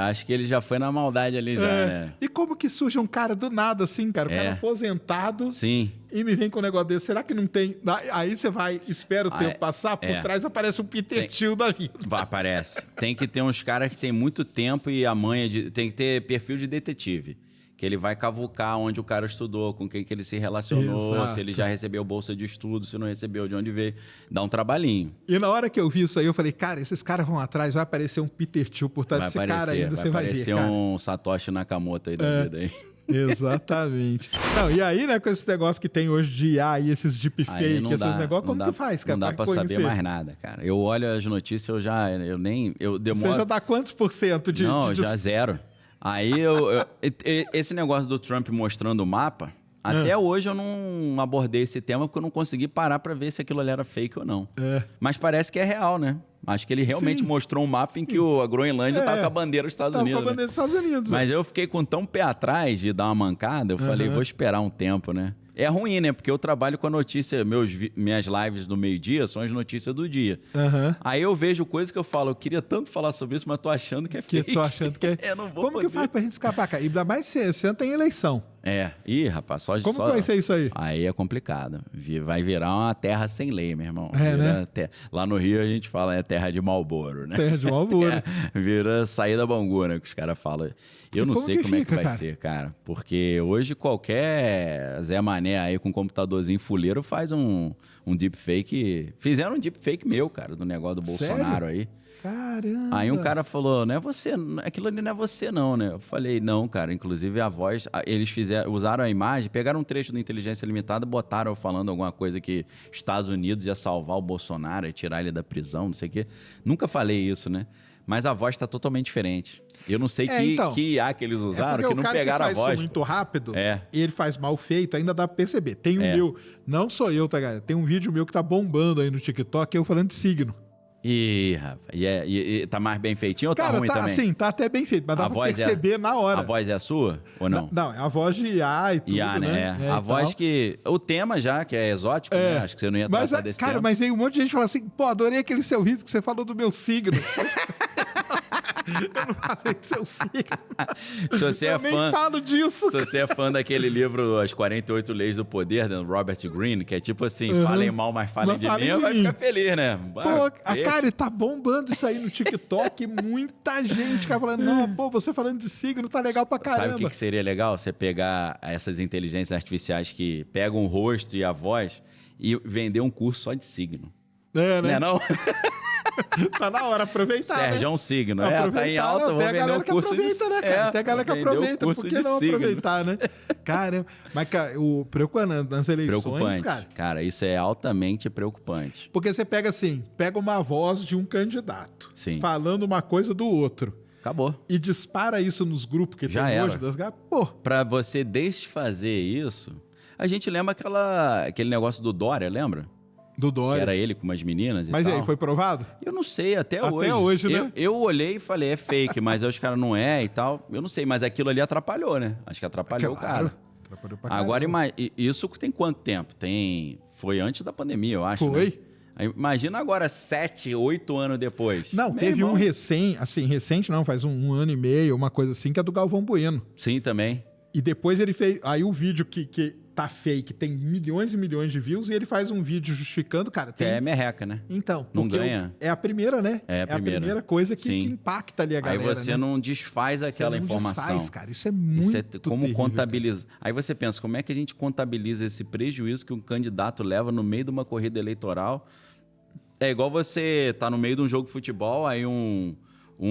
Acho que ele já foi na maldade ali já, né? E como que surge um cara do nada assim, cara? O cara aposentado. Sim. E me vem com um negócio desse. Será que não tem... Aí você vai, espera o tempo passar, por trás aparece um Peter Thiel da vida. Aparece. Tem que ter uns caras que tem muito tempo e a manha de... Tem que ter perfil de detetive. Que ele vai cavucar onde o cara estudou, com quem que ele se relacionou, Exato. Se ele já recebeu bolsa de estudo, se não recebeu, de onde veio. Dá um trabalhinho. E na hora que eu vi isso aí, eu falei, cara, esses caras vão atrás, vai aparecer um Peter Thiel por trás desse cara ainda, você vai ver, Vai aparecer um Satoshi Nakamoto aí da vida aí. Exatamente. Não, e aí, né, com esse negócio que tem hoje de IA e esses deepfake, esses negócios, como que faz, cara? Não dá pra saber mais nada, cara. Eu olho as notícias, eu demoro... Você já dá quantos % de... Não, já zero. Aí esse negócio do Trump mostrando o mapa, até hoje eu não abordei esse tema porque eu não consegui parar para ver se aquilo ali era fake ou não. Mas parece que é real, né? Acho que ele realmente mostrou um mapa em que a Groenlândia estava com a bandeira dos Estados Unidos. Com a bandeira dos Estados Unidos. Mas eu fiquei com tão pé atrás de dar uma mancada, eu falei, vou esperar um tempo, né? É ruim, né? Porque eu trabalho com a notícia, minhas lives do meio-dia são as notícias do dia. Aí eu vejo coisas que eu falo, eu queria tanto falar sobre isso, mas tô achando que é fake. Tô achando que é... Eu não vou Como poder. Que faz pra gente escapar, cara? E ainda mais se esse ano tem eleição. Ih, rapaz, Como que vai ser isso aí? Aí é complicado. Vai virar uma terra sem lei, meu irmão. Né? Lá no Rio a gente fala, é terra de Marlboro, né? Terra de Marlboro. Vira saída Bangu, né? Que os caras falam. Eu não sei como é que vai ser, cara. Porque hoje qualquer Zé Mané aí com um computadorzinho fuleiro faz um deepfake. Fizeram um deepfake meu, cara, do negócio do Bolsonaro aí. Caramba! Aí um cara falou, não é você, aquilo ali não é você não, né? Eu falei, não, cara, inclusive a voz, eles usaram a imagem, pegaram um trecho do Inteligência Limitada, botaram falando alguma coisa que Estados Unidos ia salvar o Bolsonaro, ia tirar ele da prisão, não sei o quê. Nunca falei isso, né? Mas a voz tá totalmente diferente. Eu não sei que IA que eles usaram, que não pegaram a voz. O cara que faz isso muito rápido, e ele faz mal feito, ainda dá pra perceber. Tem um meu, não sou eu, tá, galera? Tem um vídeo meu que tá bombando aí no TikTok, eu falando de signo. Ih, rapaz. E tá mais bem feitinho ou tá Cara, ruim tá também? assim, tá até bem feito, mas dá pra perceber na hora. A voz é a sua ou não? Não, é a voz de IA e tudo, IA, né? A voz que... O tema já, que é exótico, né? Acho que você não ia tratar desse tema. Cara, mas aí um monte de gente fala assim, pô, adorei aquele seu vídeo que você falou do meu signo. Eu não falei do seu signo. Se você é nem fã, falo disso. Se você é fã daquele livro As 48 Leis do Poder, do Robert Greene, que é tipo assim, falem mal, mas falem de mim, vai ficar feliz, né? Pô, cara, tá bombando isso aí no TikTok. Muita gente fica falando, não, pô, você falando de signo tá legal pra caramba. Sabe o que seria legal? Você pegar essas inteligências artificiais que pegam o rosto e a voz e vender um curso só de signo. É, né? Não é não? Tá na hora, aproveitar, Sérgio, né? Signo. Tá em alta, vamos vender um curso de... Né, cara? Tem a galera que aproveita, por que não aproveitar, né? Caramba. Mas, cara, o preocupante nas eleições, cara... Cara, isso é altamente preocupante. Porque você pega assim, pega uma voz de um candidato, falando uma coisa do outro. Acabou. E dispara isso nos grupos que já tem hoje das galera. Pô. Pra você desfazer isso, a gente lembra aquele negócio do Dória, lembra? Do Dória. Que era ele com umas meninas e mas tal. Mas aí, foi provado? Eu não sei, até hoje. Até hoje, né? Eu olhei e falei, é fake, mas aí os caras não é e tal. Eu não sei, mas aquilo ali atrapalhou, né? Acho que atrapalhou o cara. Atrapalhou pra Agora, isso tem quanto tempo? Foi antes da pandemia, eu acho, Foi. Né? Imagina agora, 7, 8 anos depois. Não, teve um recente não, faz um ano e meio, uma coisa assim, que é do Galvão Bueno. Sim, também. E depois ele fez... Aí o vídeo que tá fake, tem milhões e milhões de views, e ele faz um vídeo justificando, cara... Que é merreca, né? Então, não ganha. É a primeira, né? É a primeira coisa que impacta ali a galera, aí você, né? Não desfaz aquela informação. Desfaz, cara. Isso é muito como terrível, contabiliza. Cara. Aí você pensa, como é que a gente contabiliza esse prejuízo que um candidato leva no meio de uma corrida eleitoral? É igual você tá no meio de um jogo de futebol, aí um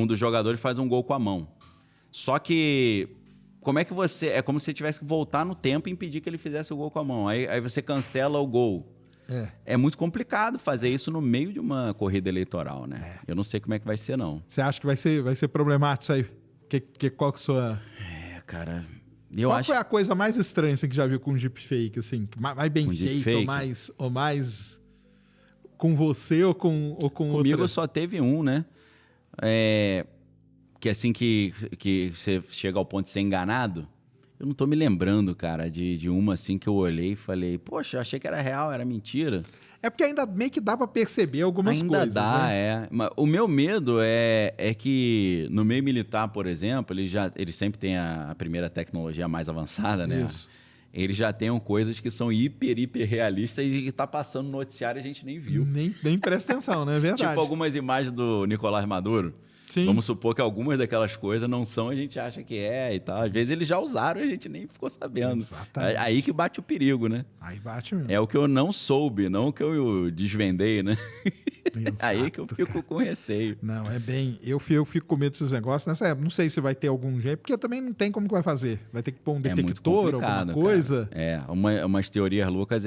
dos jogadores faz um gol com a mão. Só que... Como é que você... É como se você tivesse que voltar no tempo e impedir que ele fizesse o gol com a mão. Aí você cancela o gol. É muito complicado fazer isso no meio de uma corrida eleitoral, né? Eu não sei como é que vai ser, não. Você acha que vai ser problemático isso aí? Qual que é a sua... cara... Qual foi a coisa mais estranha assim, que já viu com deepfake, assim? Mais bem feito, ou mais com você ou com Comigo outra? só teve um, né? Que assim que você chega ao ponto de ser enganado, eu não tô me lembrando, cara, de uma assim que eu olhei e falei, poxa, achei que era real, era mentira. É porque ainda meio que dá pra perceber algumas coisas, né? Mas o meu medo é que no meio militar, por exemplo, eles sempre têm a primeira tecnologia mais avançada, né? Isso. Eles já tenham coisas que são hiper realistas e que tá passando no noticiário e a gente nem viu. Nem presta atenção, né? É verdade. Tipo algumas imagens do Nicolás Maduro. Sim. Vamos supor que algumas daquelas coisas não são, a gente acha que é e tal. Às vezes eles já usaram e a gente nem ficou sabendo. Exatamente. Aí que bate o perigo, né? Aí bate mesmo. É o que eu não soube, não o que eu desvendei, né? Exato, aí que eu fico com receio. Não, é bem... Eu fico com medo desses negócios. Nessa época, não sei se vai ter algum jeito, porque também não tem como que vai fazer. Vai ter que pôr um detector, alguma coisa. Cara. Umas teorias loucas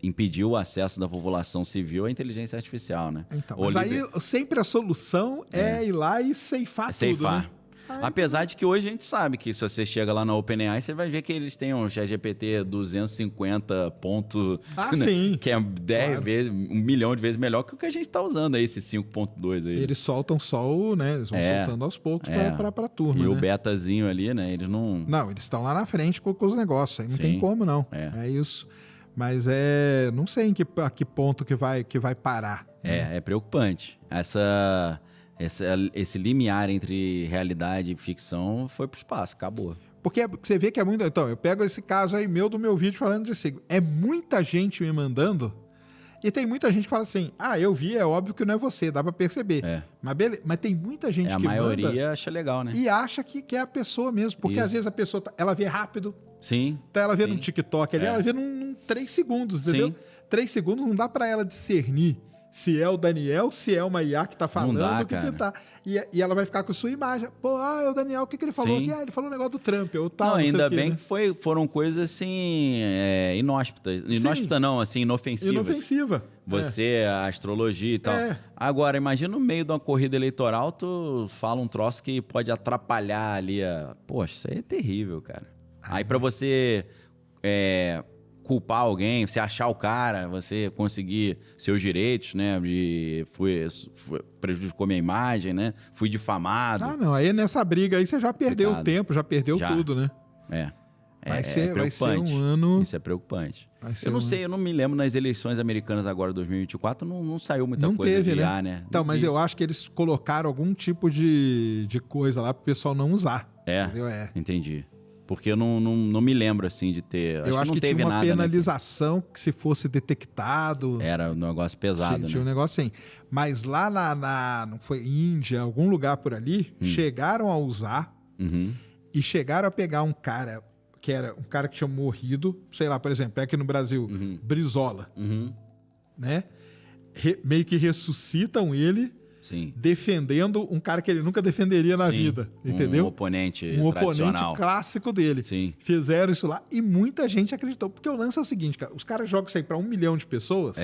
impedir o acesso da população civil à inteligência artificial, né? Então, mas aí sempre a solução é ir lá e ceifar tudo, né? Apesar de que hoje a gente sabe que se você chega lá na OpenAI, você vai ver que eles têm um ChatGPT 250 ponto, né? Sim. Que é 10 vezes, 1 milhão de vezes melhor que o que a gente está usando aí, esse 5.2 aí. Eles soltam só né? Eles vão soltando aos poucos para a turma, E né? o betazinho ali, né? Eles não... Não, eles estão lá na frente com os negócios, aí não tem como, não. É isso. Mas não sei a que ponto que vai parar. É preocupante. Esse limiar entre realidade e ficção foi pro espaço, acabou. Porque você vê que é muito... Então, eu pego esse caso aí do meu vídeo falando de signo. É muita gente me mandando e tem muita gente que fala assim, eu vi, é óbvio que não é você, dá pra perceber. Mas tem muita gente que manda... A maioria acha legal, né? E acha que é a pessoa mesmo, porque às vezes a pessoa, ela vê rápido. Sim. Então ela vê no TikTok ali, ela vê num 3 segundos, entendeu? Sim. 3 segundos não dá pra ela discernir se é o Daniel, se é uma IA que tá falando, não dá, o que tá. E ela vai ficar com sua imagem. Pô, é o Daniel, o que ele falou aqui? Ele falou um negócio do Trump, ou tal, não ainda bem né? que foram coisas assim, inóspitas. Inóspita não, assim, inofensivas. Inofensiva. Você, a astrologia e tal. Agora, imagina no meio de uma corrida eleitoral, tu fala um troço que pode atrapalhar ali Poxa, isso aí é terrível, cara. Aí pra você culpar alguém, você achar o cara, você conseguir seus direitos, né? Prejudicou minha imagem, né? Fui difamado. Ah, não. Aí nessa briga aí você já perdeu o Complicado. tempo, já perdeu tudo, né? Vai ser um ano... Isso é preocupante. Vai ser Eu não sei, eu não me lembro nas eleições americanas agora, 2024, não saiu muita Não coisa teve, de né? IA, né? Então, mas eu acho que eles colocaram algum tipo de coisa lá pro pessoal não usar. Entendeu? Entendi. Porque eu não me lembro, assim, de ter... Eu acho não que teve tinha uma nada, penalização, né, que se fosse detectado... Era um negócio pesado, tinha né? um negócio assim. Mas lá não foi Índia, algum lugar por ali, chegaram a usar e chegaram a pegar um cara que era um cara que tinha morrido, sei lá, por exemplo, aqui no Brasil, Brizola, né? Meio que ressuscitam ele, Sim. defendendo um cara que ele nunca defenderia na vida, entendeu? Um oponente oponente clássico dele. Sim. Fizeram isso lá e muita gente acreditou. Porque o lance é o seguinte, cara, os caras jogam isso aí pra 1 milhão de pessoas,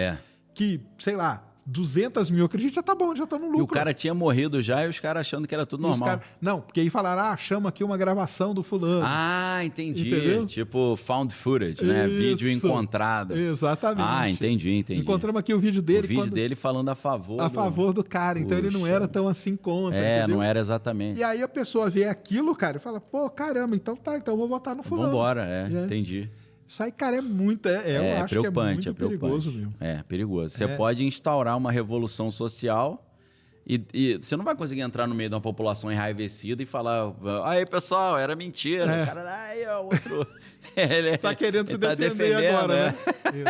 que, sei lá, 200 mil acreditam, já tá bom, já tá no lucro. E o cara tinha morrido já e os caras achando que era tudo normal. Não, porque aí falaram, chama aqui uma gravação do fulano. Ah, entendi. Entendeu? Tipo found footage, né? Vídeo encontrado. Exatamente. Ah, entendi. Encontramos aqui o vídeo dele. O vídeo dele falando a favor do cara. Então ele não era tão assim contra, entendeu? Não era exatamente. E aí a pessoa vê aquilo, cara, e fala, pô, caramba, então eu vou votar no fulano. Vambora, entendi. Isso aí, cara, é muito... eu acho preocupante, que é muito perigoso, viu? É, perigoso. Você pode instaurar uma revolução social e você não vai conseguir entrar no meio de uma população enraivecida e falar, aí, pessoal, era mentira. O cara, aí, ó, outro... ele tá querendo se defender agora, né?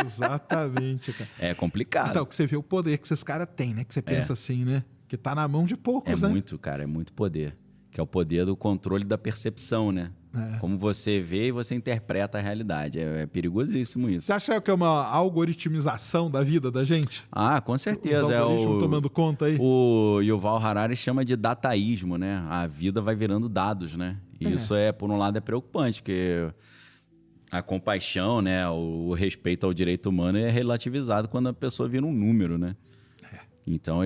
Exatamente, cara. É complicado. Então, que você vê o poder que esses caras têm, né? Que você pensa assim, né? Que tá na mão de poucos, né? É muito poder. Que é o poder do controle da percepção, né? Como você vê e você interpreta a realidade. É perigosíssimo isso. Você acha que é uma algoritmização da vida da gente? Ah, com certeza. Os algoritmos tomando conta aí? O Yuval Harari chama de dataísmo, né? A vida vai virando dados, né? E isso por um lado, é preocupante, porque a compaixão, né? O respeito ao direito humano é relativizado quando a pessoa vira um número, né? Então,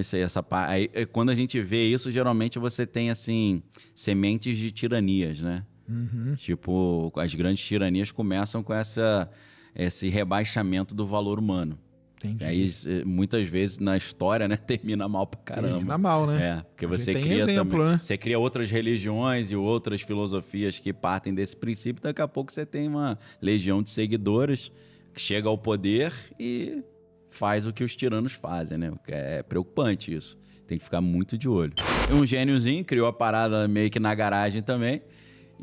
quando a gente vê isso, geralmente você tem, assim, sementes de tiranias, né? Tipo, as grandes tiranias começam com esse rebaixamento do valor humano. Entendi. Aí, muitas vezes, na história, né, termina mal pra caramba. Termina mal, né? Porque você cria exemplo, também, né? você cria outras religiões e outras filosofias que partem desse princípio. Daqui a pouco você tem uma legião de seguidores que chega ao poder e faz o que os tiranos fazem, né? É preocupante isso. Tem que ficar muito de olho. Um gêniozinho criou a parada meio que na garagem também.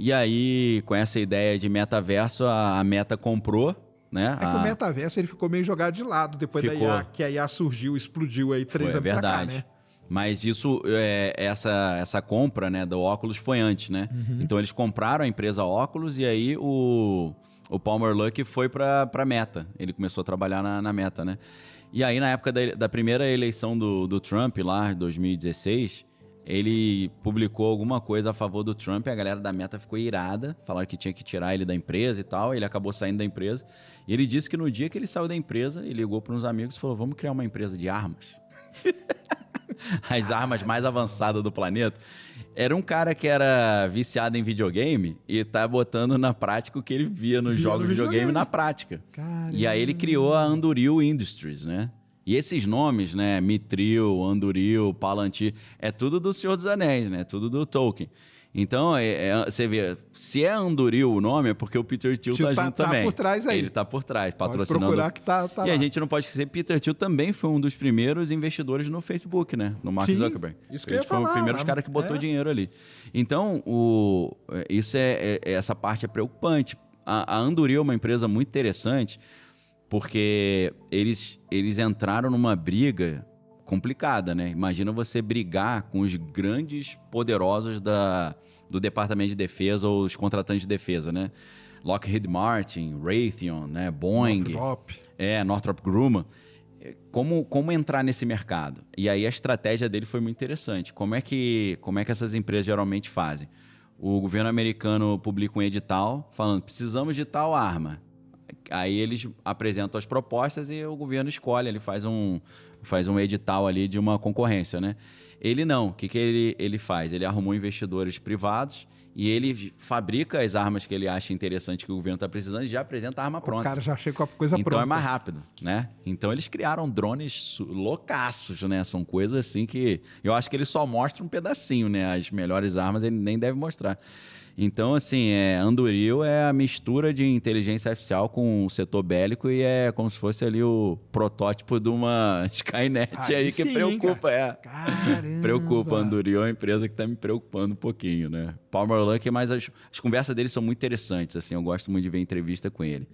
E aí, com essa ideia de metaverso, a Meta comprou, né? Que o metaverso ele ficou meio jogado de lado depois da IA, que a IA surgiu, explodiu aí 3 anos pra cá, né? Mas isso, essa compra, né, do Oculus foi antes, né? Então eles compraram a empresa Oculus e aí o Palmer Luckey foi para Meta. Ele começou a trabalhar na Meta, né? E aí, na época da primeira eleição do Trump, lá em 2016, ele publicou alguma coisa a favor do Trump e a galera da Meta ficou irada, falaram que tinha que tirar ele da empresa e tal, ele acabou saindo da empresa. E ele disse que no dia que ele saiu da empresa, ele ligou para uns amigos e falou, vamos criar uma empresa de armas. As armas mais avançadas do planeta. Era um cara que era viciado em videogame e tá botando na prática o que ele via nos jogos de videogame na prática. Caramba. E aí ele criou a Anduril Industries, né? E esses nomes, né? Mithril, Anduril, Palantir, é tudo do Senhor dos Anéis, né? Tudo do Tolkien. Então, você vê, se é Anduril o nome, é porque o Peter Thiel tá junto também. Tá por trás aí. Ele tá por trás, pode patrocinando. Procurar que tá e lá. a gente não pode esquecer, Peter Thiel também foi um dos primeiros investidores no Facebook, né? No Mark Zuckerberg. Isso que Ele eu ia foi falar, o primeiro cara que botou dinheiro ali. Então, essa parte é preocupante. A Anduril é uma empresa muito interessante, porque eles entraram numa briga complicada, né? Imagina você brigar com os grandes poderosos do Departamento de Defesa ou os contratantes de defesa, né? Lockheed Martin, Raytheon, né? Boeing, Northrop Grumman. Como entrar nesse mercado? E aí a estratégia dele foi muito interessante. Como é que essas empresas geralmente fazem? O governo americano publica um edital falando, precisamos de tal arma. Aí eles apresentam as propostas e o governo escolhe, ele faz um edital ali de uma concorrência, né? Ele não. O que ele faz? Ele arrumou investidores privados e ele fabrica as armas que ele acha interessante que o governo está precisando e já apresenta a arma pronta. O cara já chega com a coisa então pronta. Então é mais rápido, né? Então eles criaram drones loucaços, né? São coisas assim que... Eu acho que ele só mostra um pedacinho, né? As melhores armas ele nem deve mostrar. Então, assim, Anduril é a mistura de inteligência artificial com o setor bélico e é como se fosse ali o protótipo de uma Skynet aí que sim, preocupa. Caramba! Preocupa. Anduril é uma empresa que está me preocupando um pouquinho, né? Palmer Luckey, mas as conversas dele são muito interessantes, assim, eu gosto muito de ver entrevista com ele.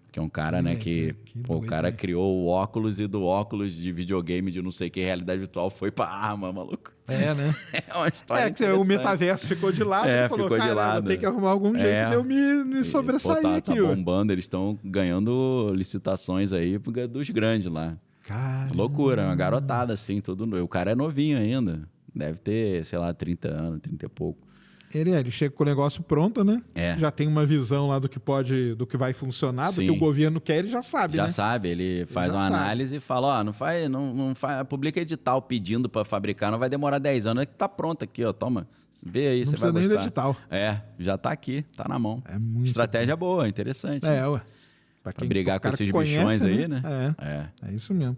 Que é um cara, né, que o cara criou o óculos e do óculos de videogame de não sei que realidade virtual foi pra arma, maluco. É, né? É uma história que o metaverso ficou de lado e falou, ficou de caramba, lado. tem que arrumar algum jeito de eu me sobressair aqui. Tá bombando, eles estão ganhando licitações aí dos grandes lá. Caramba. Loucura, uma garotada assim, tudo. O cara é novinho ainda, deve ter, sei lá, 30 anos, 30 e pouco. Ele chega com o negócio pronto, né? Já tem uma visão lá do que vai funcionar, do que o governo quer, ele já sabe, já né? Já sabe, ele faz uma análise e fala, ó, não faz, publica edital pedindo para fabricar, não vai demorar 10 anos, é que tá pronto aqui, ó, toma, vê aí, você vai gostar. Não precisa nem de edital. Já tá aqui, tá na mão. É muito estratégia boa, interessante. Ué. Pra brigar com esses bichões aí, né? É isso mesmo.